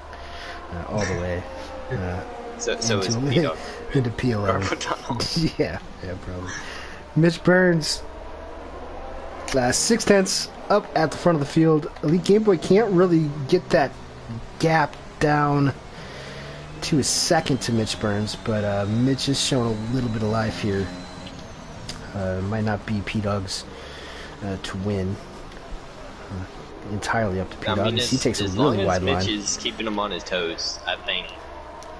all the way. So is P-Dog. Into P11. yeah, probably. Mitch Burns, 6/10 up at the front of the field. Elite Game Boy can't really get that gap down to a second to Mitch Burns, but Mitch is showing a little bit of life here. Might not be P-Dog's to win. Entirely up to Pete I mean, He takes a as really long wide as Mitch line. is keeping him on his toes, I think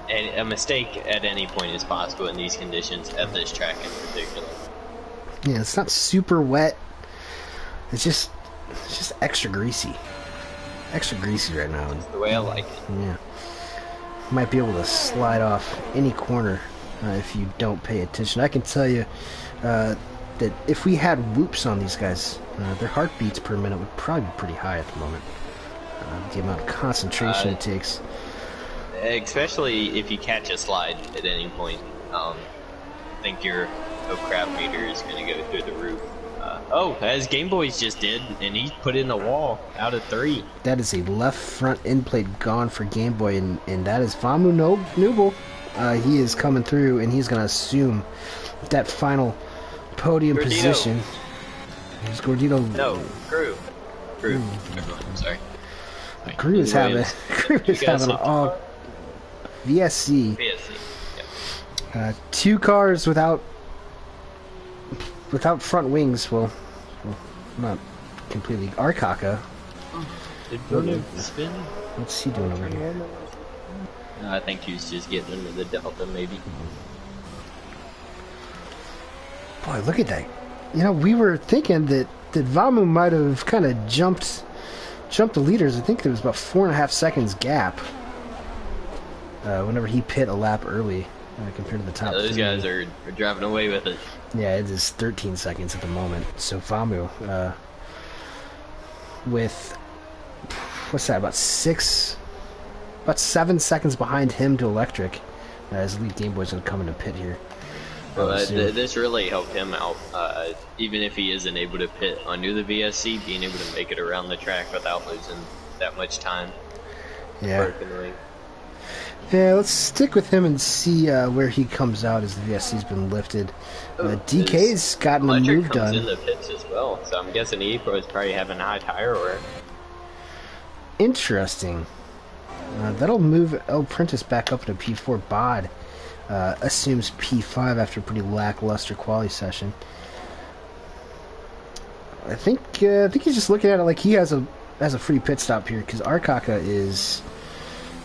a mistake at any point is possible in these conditions, at this track in particular. Yeah, it's not super wet. It's just extra greasy. Extra greasy right now. That's the way I like it. Yeah. Might be able to slide off any corner if you don't pay attention. I can tell you that if we had whoops on these guys, their heartbeats per minute would probably be pretty high at the moment. The amount of concentration it takes. Especially if you catch a slide at any point. I think your oh crap meter is going to go through the roof. As Game Boys just did, and he put in the wall out of 3. That is a left front end plate gone for Game Boy, and that is Vamu Nubel. He is coming through, and he's going to assume that final podium position. Here's Gordito. No, Crew. Everyone, sorry. Crew is having all VSC. Yep. 2 cars without front wings. Well, not completely. Arkaka. Did Bruno spin? What's he doing over here? I think he's just getting into the Delta, maybe. Boy, look at that. You know, we were thinking that Vamu might have kind of jumped the leaders. I think there was about 4.5 seconds gap whenever he pit a lap early compared to the top. Those 3. guys are driving away with it. Yeah, it is 13 seconds at the moment. So Vamu, with what's that? About 7 seconds behind him to Electric. His lead Game Boy's gonna come into pit here. This really helped him out. Even if he isn't able to pit under the VSC, being able to make it around the track without losing that much time. Yeah. Yeah, let's stick with him and see where he comes out as the VSC's been lifted. DK's gotten a move done. In the pits as well, so I'm guessing E-Pro is probably having high tire wear. Interesting. That'll move El Prentice back up to P4. Bod assumes P5 after a pretty lackluster quali session. I think he's just looking at it like he has a free pit stop here because Arkaka is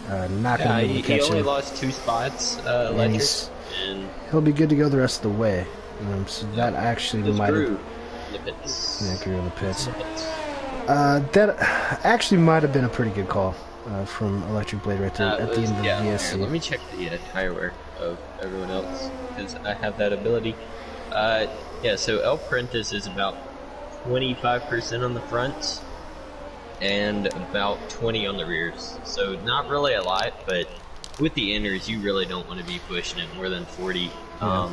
not going to be able to catch him. He only lost 2 spots, Electric, and he'll be good to go the rest of the way. So that actually might have... in the pits. Yeah, Grew in the pits. That actually might have been a pretty good call from Electric Blade right there at the end of the VSC. Let me check the tire wear of everyone else because I have that ability. So El Prentice is about 25% on the fronts and about 20 on the rears. So not really a lot, but with the inners, you really don't want to be pushing it more than 40. Yeah.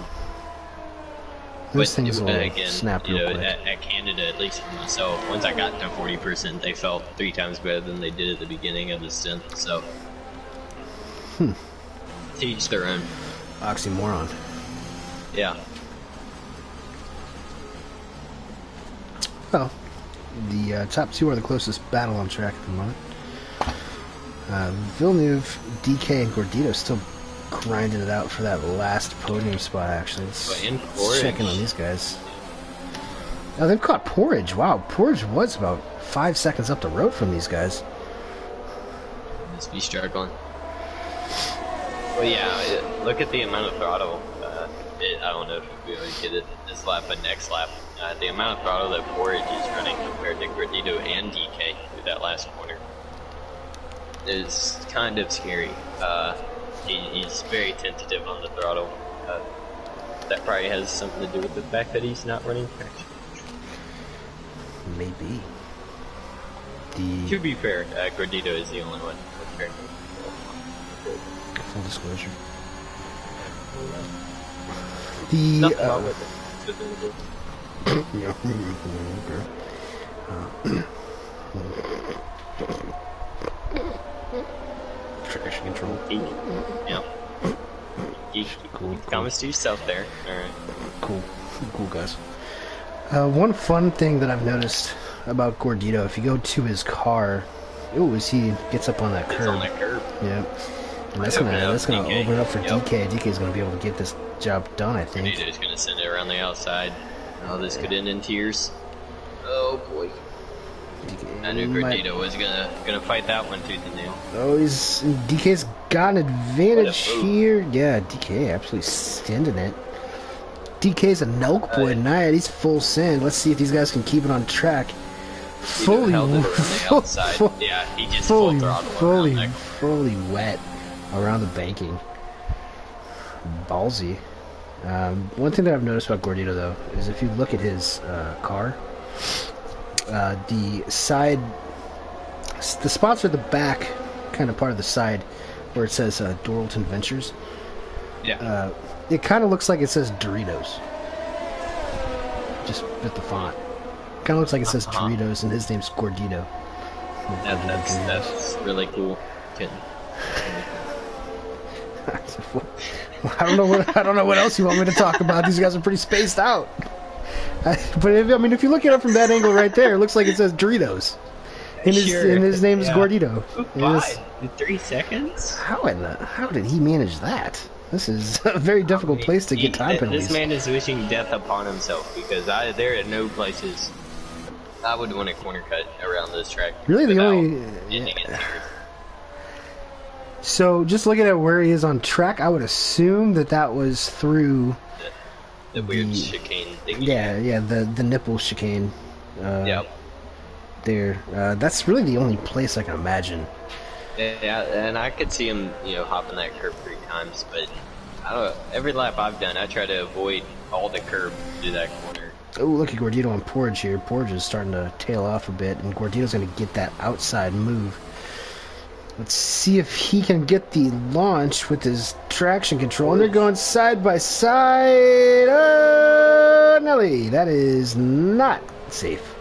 Those things will again, snap real quick. At Canada, at least for myself, once I got to 40%, they felt 3 times better than they did at the beginning of the stint. So, to each their own. Oxymoron. Yeah. Well, the top 2 are the closest battle on track at the moment. Villeneuve, DK, and Gordito still grinding it out for that last podium spot, actually. Let's check in on these guys. Now, they've caught Porridge. Wow, Porridge was about 5 seconds up the road from these guys. Must be struggling. Well, yeah, look at the amount of throttle. I don't know if we would get it this lap, but next lap. The amount of throttle that Porridge is running compared to Gordito and DK through that last corner is kind of scary. He's very tentative on the throttle. That probably has something to do with the fact that he's not running traction. Maybe. To be fair, Gordito is the only one with fair. Full disclosure. Nothing wrong with it. Traction control. Yeah. Cool. Comments to yourself there. Alright. Cool guys. One fun thing that I've noticed about Gordito, if you go to his car, as he gets up on that curb. On that curb. Yeah. And that's gonna open it up for DK. DK's gonna be able to get this job done, I think. Gordito's gonna send it around the outside. Oh, this could end in tears. Oh boy. I knew Gordito was gonna fight that one tooth and nail. Oh, DK's got an advantage here. Yeah, DK absolutely sending it. DK's a Nelk boy tonight. He's full send. Let's see if these guys can keep it on track. Fully wet around the banking. Ballsy. One thing that I've noticed about Gordito though is if you look at his car, the spots are the back kind of part of the side where it says Doralton Ventures. Yeah. It kind of looks like it says Doritos. Just with the font. Kind of looks like it says Doritos, and his name's Gordito. That's really cool. I don't know what else you want me to talk about. These guys are pretty spaced out. But if you look at it from that angle right there, it looks like it says Doritos. And his name is Gordito. 3 seconds? How did he manage that? This is a very difficult place to get time penalties. This man is wishing death upon himself because there are no places I would want a corner cut around this track. Really, the only. So, just looking at where he is on track, I would assume that was through the weird chicane thing. Yeah, the nipple chicane. Yep. There, that's really the only place I can imagine. Yeah, and I could see him, hopping that curb 3 times, but I don't know. Every lap I've done, I try to avoid all the curb to that corner. Oh, look at Gordito on Porridge here. Porridge is starting to tail off a bit, and Gordito's going to get that outside move. Let's see if he can get the launch with his traction control. And they're going side by side. Oh, Nelly, that is not safe.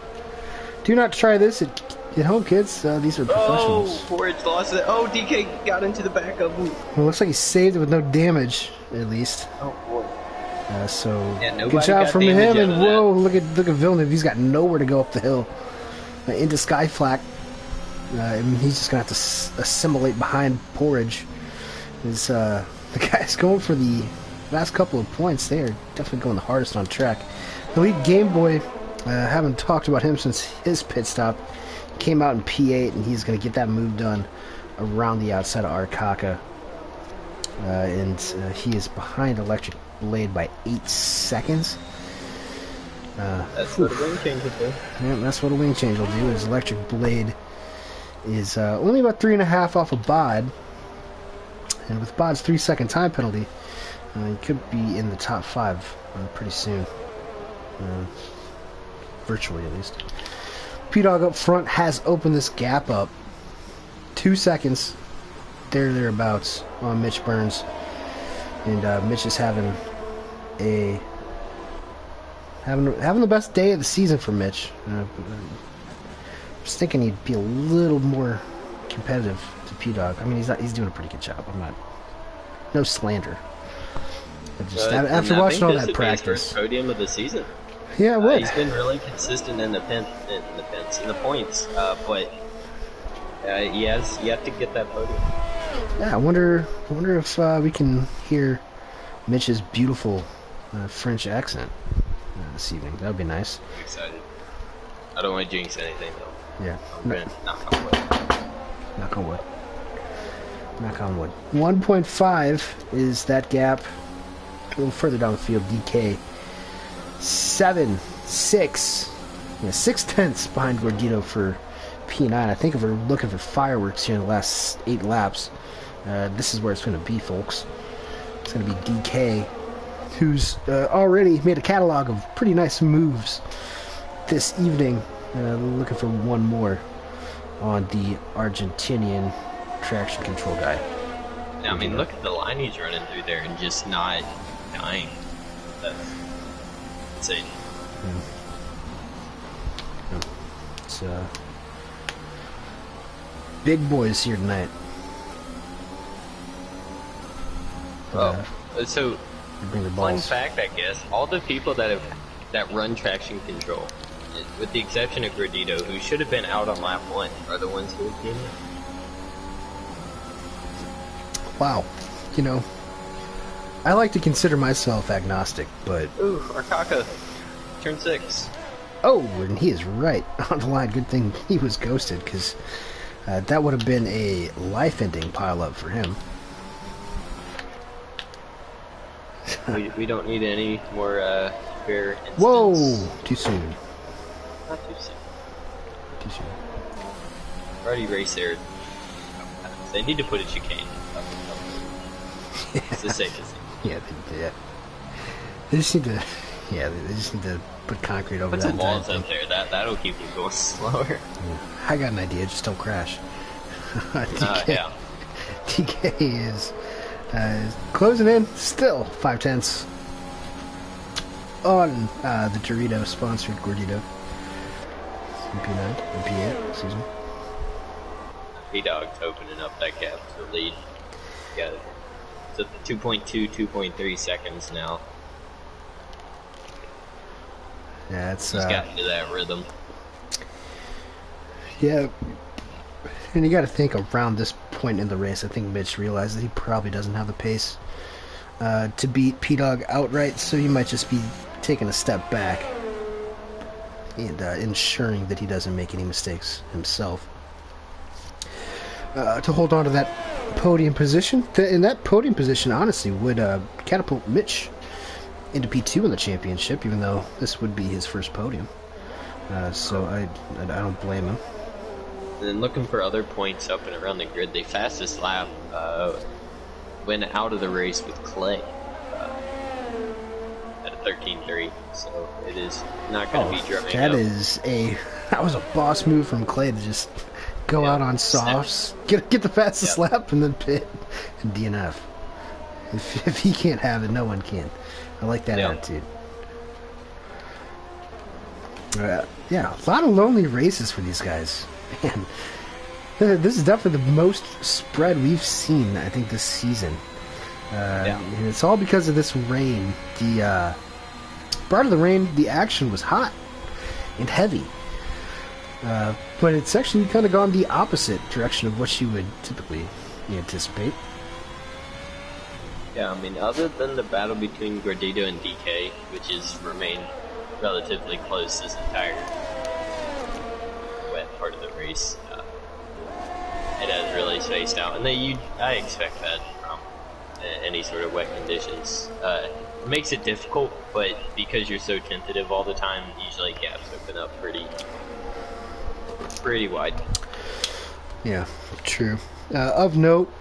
Do not try this at home, kids. These are professionals. Oh, Porridge lost it. Oh, DK got into the back of him. Well, it looks like he saved it with no damage, at least. Oh, boy. Good job from him. And whoa, look at Villeneuve. He's got nowhere to go up the hill. Into Skyflak. He's just going to have to assimilate behind Porridge. The guys going for the last couple of points. They are definitely going the hardest on track. The lead Game Boy, haven't talked about him since his pit stop. Came out in P8, and he's going to get that move done around the outside of Arcaka. He is behind Electric Blade by 8 seconds. That's what a wing change will do. Yeah, that's what a wing change will do. His Electric Blade is only about 3.5 off of Bod. And with Bod's 3-second time penalty, he could be in the top 5 pretty soon. Virtually, at least. P-Dog up front has opened this gap up. 2 seconds. Thereabouts on Mitch Burns. And Mitch is having the best day of the season for Mitch. Just thinking he'd be a little more competitive to P-Dog. I mean, he's doing a pretty good job. No slander. But just after watching all that practice, first podium of the season. Yeah, it would. He's been really consistent in the points, but you have to get that podium. Yeah, I wonder if we can hear Mitch's beautiful French accent this evening. That would be nice. I'm excited. I don't want to jinx anything though. Yeah. Knock on wood. Knock on wood. Knock on wood. 1.5 is that gap. A little further down the field, DK. 7, 6. Yeah, 6/10 behind Gordito for P9. I think if we're looking for fireworks here in the last 8 laps, this is where it's going to be, folks. It's going to be DK, who's already made a catalog of pretty nice moves this evening. Looking for one more on the Argentinian traction control guy. Yeah, I mean, look at the line he's running through there and just not dying. That's insane. It's big boys here tonight. So fun fact, I guess, all the people that run traction control, with the exception of Gordito, who should have been out on lap 1, are the ones who came in. Wow. I like to consider myself agnostic, but... Ooh, Arcaka, turn 6. Oh, and he is right on the line. Good thing he was ghosted, because that would have been a life-ending pile-up for him. We don't need any more fair instance. Whoa! Too soon. Not too soon. Too soon. Already raced there. They need to put a chicane. It's the safest thing. Yeah, they just need to. Yeah, they just need to put concrete over Put that. some walls up there. That'll keep you going slower. Yeah. I got an idea. Just don't crash. TK, Yeah. TK is closing in. Still 5/10 on the Dorito sponsored Gordito. P9 or P8, excuse me. P-Dog's opening up that gap to the lead. Yeah, it's 2.2, 2.3 seconds now. Yeah, it's He's gotten into that rhythm. Yeah, and you got to think around this point in the race, I think Mitch realized that he probably doesn't have the pace to beat P-Dog outright, so he might just be taking a step back and ensuring that he doesn't make any mistakes himself. To hold on to that podium position. And that podium position, honestly, would catapult Mitch into P2 in the championship, even though this would be his first podium. So I don't blame him. And then looking for other points up and around the grid, the fastest lap went out of the race with Clay at a 13.3. So it is not going to be drumming up. That was a boss move from Clay to just go out on softs, get the fastest lap, and then pit and DNF. If he can't have it, no one can. I like that attitude. Yeah, a lot of lonely races for these guys. Man, this is definitely the most spread we've seen, I think, this season. And it's all because of this rain. Prior to the rain, the action was hot and heavy. But it's actually kind of gone the opposite direction of what you would typically anticipate. Yeah, I mean, other than the battle between Gordito and DK, which has remained relatively close this entire wet part of the race, it has really spaced out. And I expect that from any sort of wet conditions. It makes it difficult, but because you're so tentative all the time, usually gaps open up pretty wide. Yeah, true. Of note,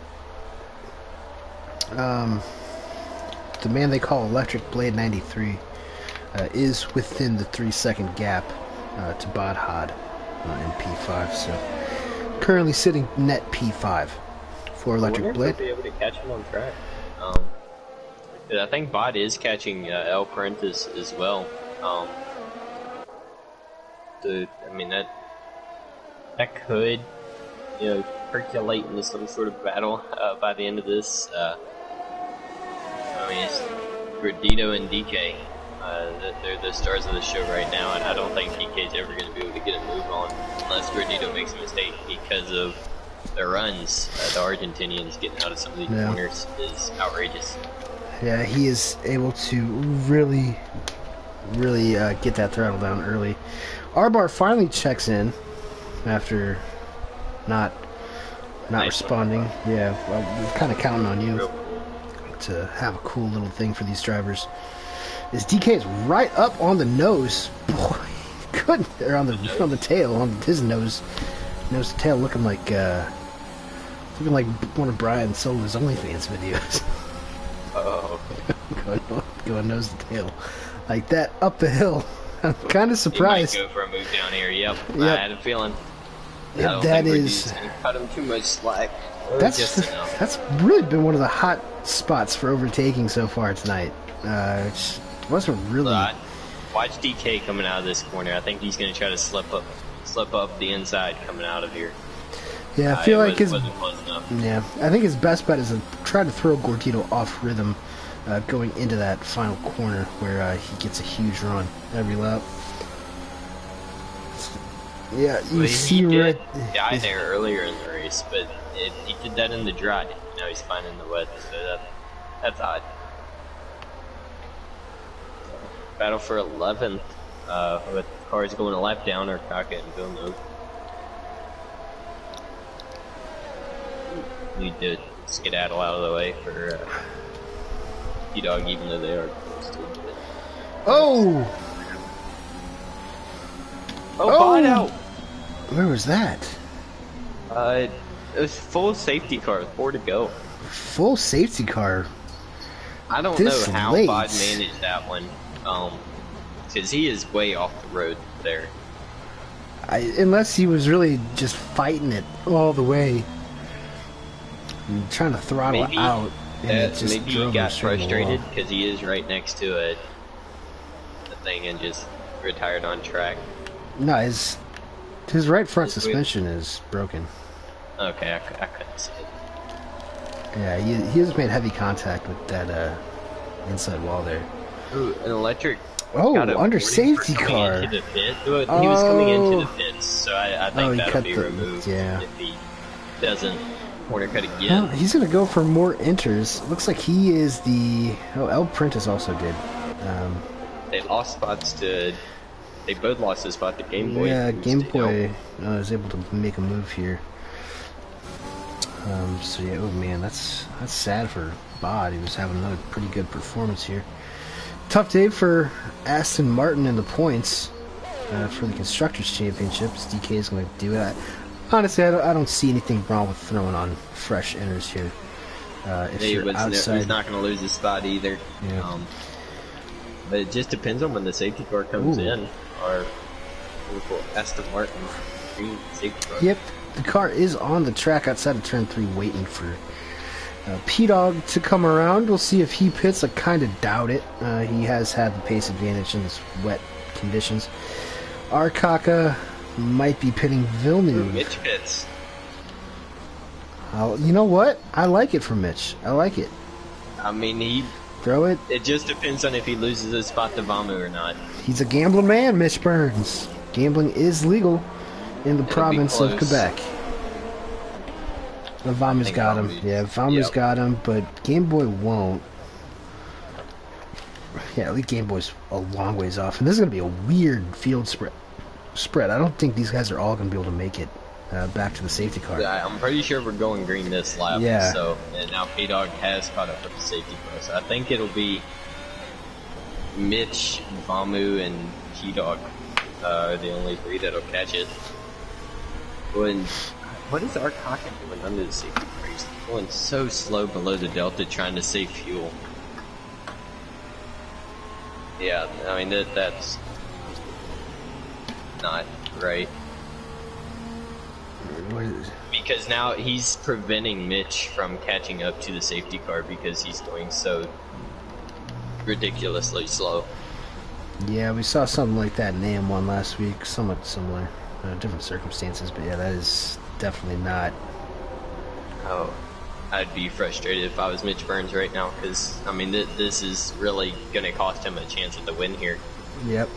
the man they call Electric Blade 93 is within the 3-second gap to Bodhod in P5. So currently sitting net P5 for Electric Blade. I wonder if we'll be able to catch him on track. I think Bod is catching El Parentis as well. I mean that could, percolate into some sort of battle by the end of this. I mean, it's Gordito and DK. They're the stars of the show right now, and I don't think DK's ever going to be able to get a move on unless Gordito makes a mistake because of the runs. The Argentinians getting out of some of these corners is outrageous. Yeah, he is able to really get that throttle down early. Arbar finally checks in after not responding. Yeah, well, we're kind of counting on you to have a cool little thing for these drivers. As DK is right up on the nose, boy, good, or on the tail, on his nose to tail, looking like one of Brian Solo's OnlyFans videos. Oh, going nose to tail, like that up the hill. I'm kind of surprised. He might go for a move down here. Yep. I had a feeling. Yep, that is. Cut him too much slack. That's really been one of the hot spots for overtaking so far tonight. It wasn't really. Watch DK coming out of this corner. I think he's going to try to slip up the inside coming out of here. Yeah, I feel like wasn't close enough. Yeah, I think his best bet is to try to throw Gordito off rhythm, going into that final corner where he gets a huge run every lap. Yeah, he did die there earlier in the race, but he did that in the dry. Now he's fine in the wet, so that's odd. Battle for 11th with cars going a lap down are Kaka and Villeneuve. Need to skedaddle out of the way for P-Dog, even though they are close to it. Oh! Bot out! Where was that? It was full safety car, 4 to go. Full safety car. I don't know how Bod managed that one, because he is way off the road there. Unless he was really just fighting it all the way, and trying to throttle out, and it just maybe he got frustrated because he is right next to a thing and just retired on track. No, his right front suspension is broken. Okay, I couldn't see it. Yeah, he has made heavy contact with that inside wall there. Ooh, an electric. Oh, under safety car. Into the pit. He was coming into the pits, so I think that'll be removed. Yeah. If he doesn't corner cut again. Well, he's gonna go for more enters. Looks like he is the. Oh, El Prentice also did. They lost spots to. They both lost a spot to Game Boy. Yeah, Game Boy was able to make a move here. So yeah, oh man, that's sad for Bod. He was having another pretty good performance here. Tough day for Aston Martin in the points for the Constructors' Championships. DK is going to do it. Honestly, I don't see anything wrong with throwing on fresh inners here. If you're outside, he's not going to lose his spot either. Yeah. But it just depends on when the safety car comes in. Or Aston Martin green safety car. Yep, the car is on the track outside of turn 3 waiting for P-Dog to come around. We'll see if he pits. I kind of doubt it. He has had the pace advantage in this wet conditions. Arkaka might be pitting Villeneuve. Mitch pits. You know what? I like it for Mitch. I like it. I mean, throw it. It just depends on if he loses his spot to Vamu or not. He's a gambling man, Mitch Burns. Gambling is legal in the province of Quebec. The Vamu's got him. Yeah, Vamu's got him, but Game Boy won't. Yeah, at least Game Boy's a long ways off. And this is going to be a weird field spread. I don't think these guys are all going to be able to make it back to the safety car. Yeah, I'm pretty sure we're going green this lap. Yeah. So, and now P-Dog has caught up with the safety car. So I think it'll be Mitch, Vamu, and P-Dog are the only 3 that'll catch it. What is Arkaka doing under the safety car? He's going so slow below the delta trying to save fuel. Yeah, I mean, that's not right. Because now he's preventing Mitch from catching up to the safety car because he's going so ridiculously slow. Yeah, we saw something like that in AM1 last week, somewhat similar. Different circumstances, but yeah, that is definitely not. Oh, I'd be frustrated if I was Mitch Burns right now, because, I mean, this is really going to cost him a chance at the win here. Yep.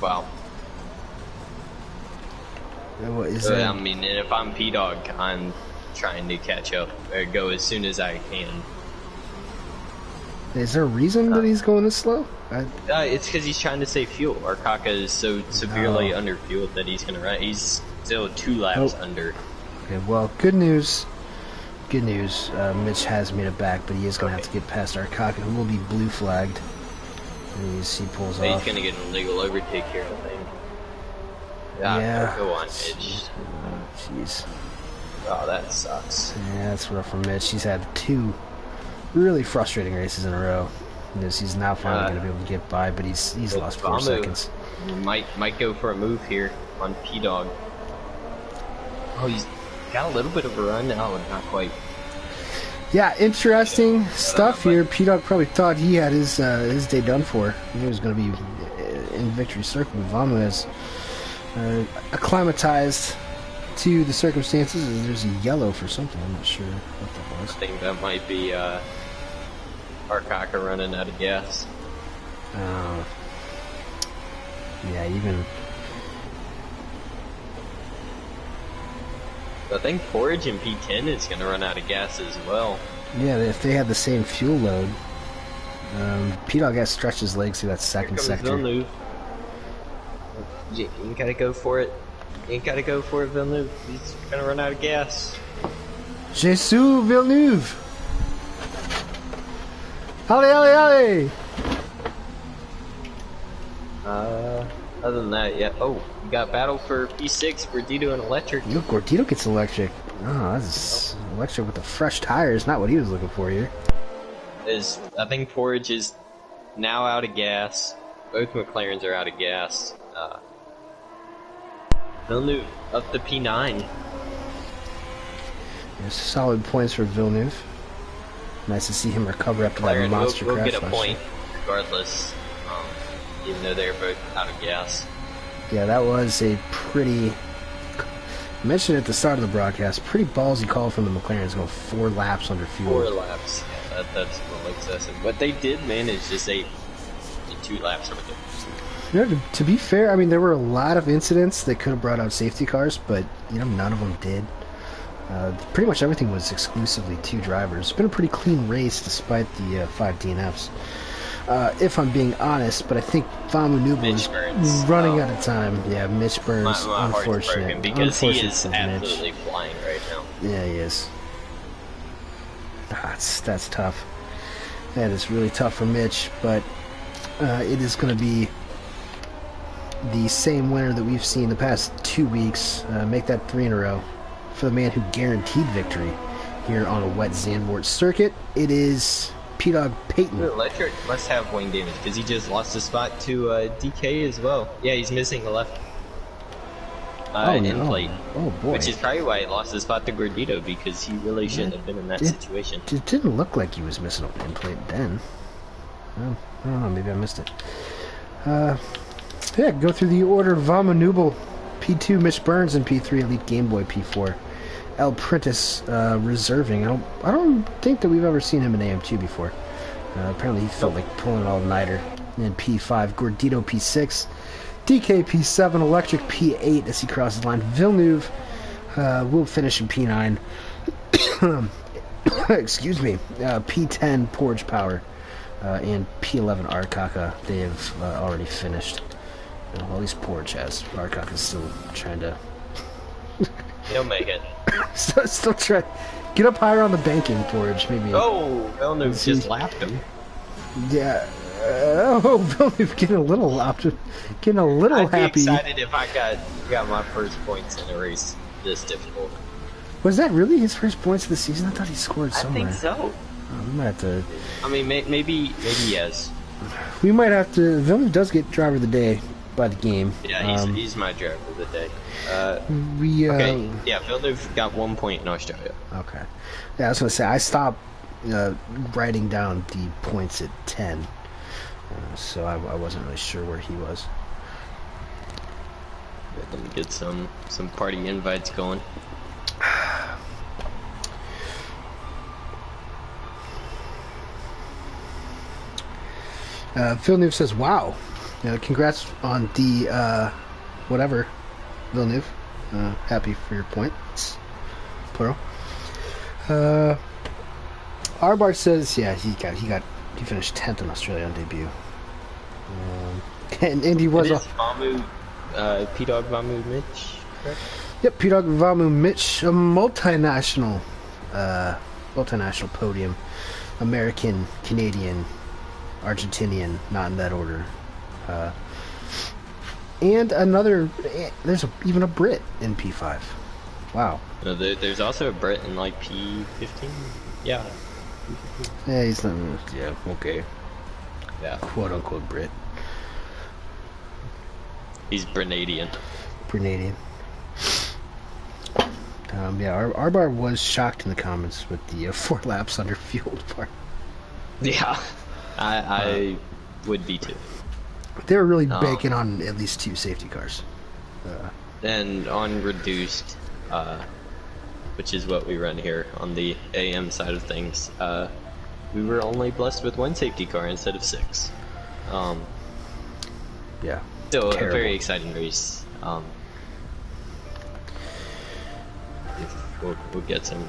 Wow. What is I mean, and if I'm P-Dog, I'm trying to catch up, or go as soon as I can. Is there a reason that he's going this slow? It's because he's trying to save fuel. Arkaka is so severely underfueled that he's going to run. He's still 2 laps under. Okay, well, good news. Good news. Mitch has made it back, but he is going to have to get past Arkaka, who will be blue flagged. And he pulls off. He's going to get an illegal overtake here, I think. Yeah. Go on, Mitch. Jeez. Oh, that sucks. Yeah, that's rough for Mitch. He's had 2 really frustrating races in a row. He's now finally going to be able to get by, but he's lost 4 seconds. Might go for a move here on P-Dog. Oh, he's got a little bit of a run now, but not quite. Yeah, interesting stuff here. P-Dog probably thought he had his day done for. He was going to be in victory circle. Vamu has acclimatized to the circumstances. There's a yellow for something. I'm not sure what that was. I think that might be Arkaka running out of gas. Yeah, even. I think Forage in P10 is going to run out of gas as well. Yeah, if they had the same fuel load. P-Dog has stretched his legs through that second sector. You ain't gotta go for it. You ain't gotta go for it, Villeneuve. He's gonna run out of gas. Jesus Villeneuve! Allez, allez, allez! Other than that, yeah. Oh, we got battle for P6, Gordito and Electric. Yo, Gordito gets electric. Oh, that's electric with the fresh tires. Not what he was looking for here. I think Porridge is now out of gas. Both McLarens are out of gas. Villeneuve up to P9. There's solid points for Villeneuve. Nice to see him recover after that monster crash. We'll get a point regardless, even though they're both out of gas. Yeah, that was a pretty... I mentioned at the start of the broadcast, pretty ballsy call from the McLarens going 4 laps under fuel. 4 laps, yeah, that's a little excessive. But they did manage to save in 2 laps over there. You know, to be fair, I mean, there were a lot of incidents that could have brought out safety cars, but, you know, none of them did. Pretty much everything was exclusively 2 drivers. It's been a pretty clean race despite the 5 DNFs. If I'm being honest, but I think Vamu is running out of time. Yeah, Mitch Burns, my unfortunate. Because he is absolutely flying right now. Yeah, he is. That's tough. That is really tough for Mitch, but it is going to be the same winner that we've seen the past 2 weeks. Make that 3 in a row for the man who guaranteed victory here on a wet Zandvoort circuit. It is P-Dog Peyton. Electric must have wing damage because he just lost his spot to DK as well. Yeah, he's missing the left end plate. Oh boy. Which is probably why he lost his spot to Gordito, because he really shouldn't have been in that situation. It didn't look like he was missing an end plate then. Well, I don't know, maybe I missed it. Yeah, go through the order. Vama Nubel, P2, Mitch Burns, and P3, Elite Game Boy, P4. El Prentice reserving. I don't think that we've ever seen him in AM2 before. Apparently he felt like pulling an all-nighter. And P5, Gordito P6, DK P7, Electric P8 as he crosses the line. Villeneuve will finish in P9. Excuse me. P10, Porridge Power, and P11, Arkaka. They have already finished. Well, at least Porridge has. Arkaka's still trying to... He'll make it. Still try. Get up higher on the banking, Porridge. Maybe. Oh, Villeneuve just lapped him. Yeah. Villeneuve getting a little happy. I'd be excited if I got my first points in a race this difficult. Was that really his first points of the season? I thought he scored somewhere. I think so. We might have to. I mean, maybe yes. We might have to. Villeneuve does get driver of the day by the game. Yeah, he's my driver of the day. Okay, yeah, Villeneuve got 1 point in Australia. Okay. Yeah, I was going to say, I stopped writing down the points at 10, so I wasn't really sure where he was. Let me get some party invites going. Villeneuve says, wow. Congrats on the, whatever, Villeneuve. Happy for your points. Plural. Arbar says, yeah, he finished 10th in Australia on debut. And he was off. P-Dog Vamu Mitch, correct? Yep, P-Dog Vamu Mitch, a multinational podium. American, Canadian, Argentinian, not in that order. And another, there's even a Brit in P5. Wow. No, there's also a Brit in like P15. Yeah. Yeah, he's not. Yeah, okay. Yeah. Quote unquote Brit. He's Brenadian. Brenadian. Yeah, Arbar was shocked in the comments with the 4 laps under fueled part. Yeah, I would be too. They were really banking on at least 2 safety cars. And on reduced, which is what we run here on the AM side of things, we were only blessed with 1 safety car instead of 6. Yeah. Still a very exciting race. If we'll get some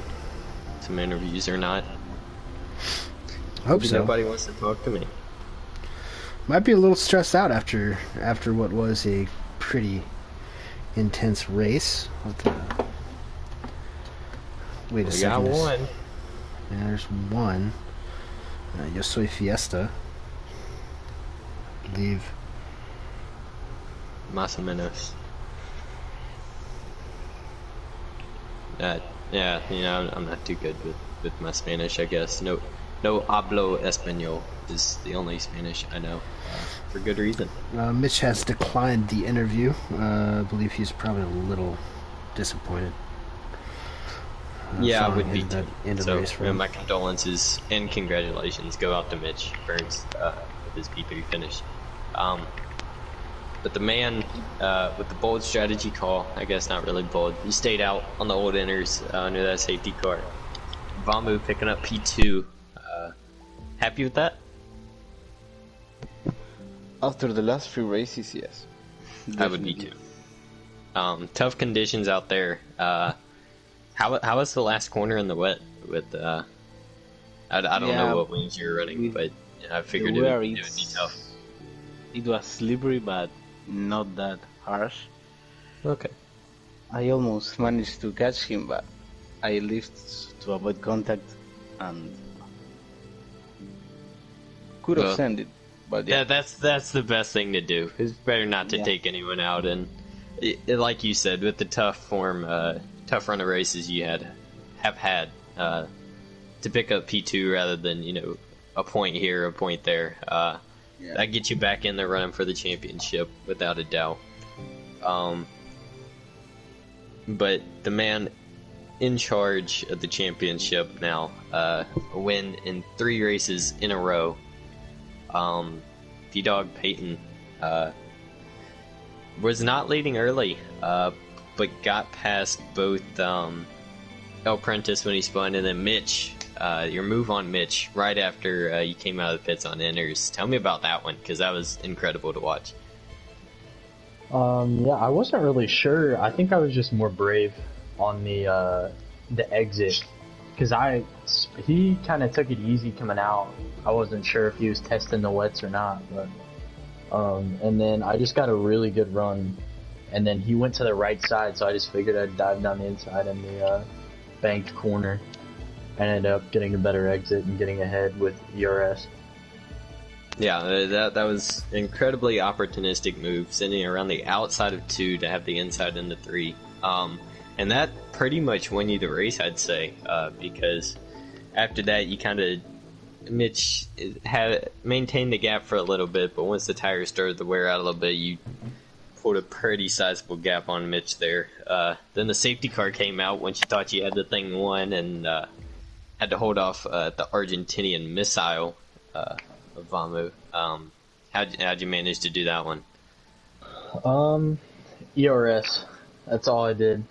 interviews or not. I hope so. Nobody wants to talk to me. Might be a little stressed out after what was a pretty intense race. Wait a second. We got one. Yeah, there's one. Yo Soy Fiesta. I believe. Más o menos. Yeah, you know, I'm not too good with my Spanish, I guess. No hablo español is the only Spanish I know, for good reason. Mitch has declined the interview. I believe he's probably a little disappointed. Yeah, I would be too. So, my condolences and congratulations go out to Mitch Burns with his P3 finish. But the man with the bold strategy call, I guess not really bold, he stayed out on the old inners under that safety car. Vamu picking up P2. Happy with that? After the last few races, yes. I would be too. Tough conditions out there. How was the last corner in the wet? With I don't know what wings you're running, but I figured it would be tough. It was slippery, but not that harsh. Okay. I almost managed to catch him, but I left to avoid contact and could have sent it. But yeah, that's the best thing to do. It's better not to take anyone out, and like you said, with the tough run of races you have had, to pick up P2 rather than a point here, a point there. That gets you back in there running for the championship without a doubt. But the man in charge of the championship now, a win in 3 races in a row. D-Dog Peyton was not leading early, but got past both El Prentice when he spun, and then Mitch, your move on Mitch right after you came out of the pits on inners. Tell me about that one, because that was incredible to watch. Yeah, I wasn't really sure. I think I was just more brave on the exit, because he kind of took it easy coming out. I wasn't sure if he was testing the wets or not, but and then I just got a really good run, and then he went to the right side, so I just figured I'd dive down the inside in the banked corner. I ended up getting a better exit and getting ahead with ERS. Yeah, that was incredibly opportunistic move, sending around the outside of 2 to have the inside into 3. And that pretty much won you the race, I'd say, because after that you Mitch had maintained the gap for a little bit, but once the tires started to wear out a little bit, you pulled a pretty sizable gap on Mitch there. Then the safety car came out once you thought you had the thing won, and had to hold off the Argentinian missile of Vamu. How'd you manage to do that one? ERS. That's all I did.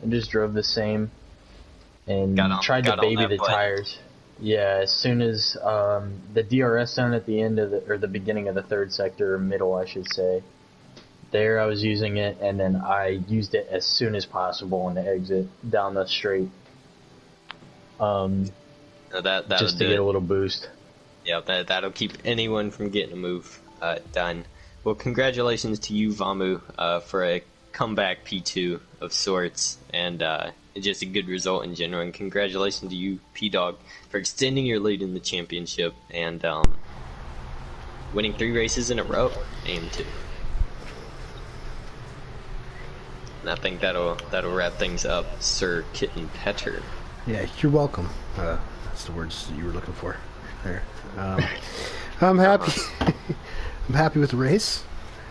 I just drove the same and tried to baby the tires. Yeah, as soon as the DRS zone at the end of the beginning of the 3rd sector, or middle, I should say. There, I was using it, and then I used it as soon as possible on the exit down the straight. Just to get a little boost. Yeah, that'll keep anyone from getting a move done. Well, congratulations to you, Vamu, for a comeback P2 of sorts, and just a good result in general. And congratulations to you, P-Dog, for extending your lead in the championship and winning 3 races in a row, AM2. And I think that'll wrap things up, Sir Kitten Petter. Yeah, you're welcome. That's the words that you were looking for there. I'm happy. I'm happy with the race.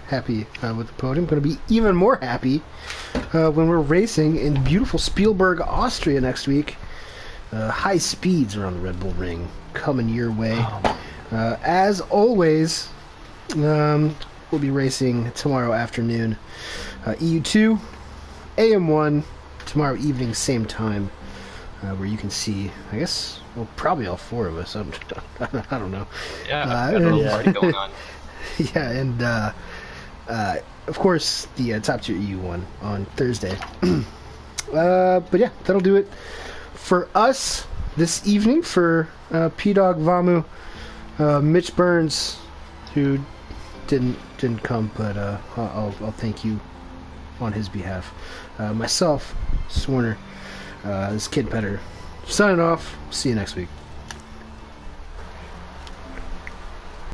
Happy with the podium. Going to be even more happy when we're racing in beautiful Spielberg, Austria next week. High speeds around the Red Bull Ring coming your way. As always, we'll be racing tomorrow afternoon. EU2, AM1, tomorrow evening, same time, where you can see, I guess, well, probably all 4 of us. I don't know. Yeah, got a little party going on. Yeah, and of course the top tier EU1 on Thursday. But yeah, that'll do it for us this evening. For P-Dog, Vamu, Mitch Burns, who didn't come, but I'll thank you on his behalf. Myself, Swarner, this Kid Petter, signing off. See you next week.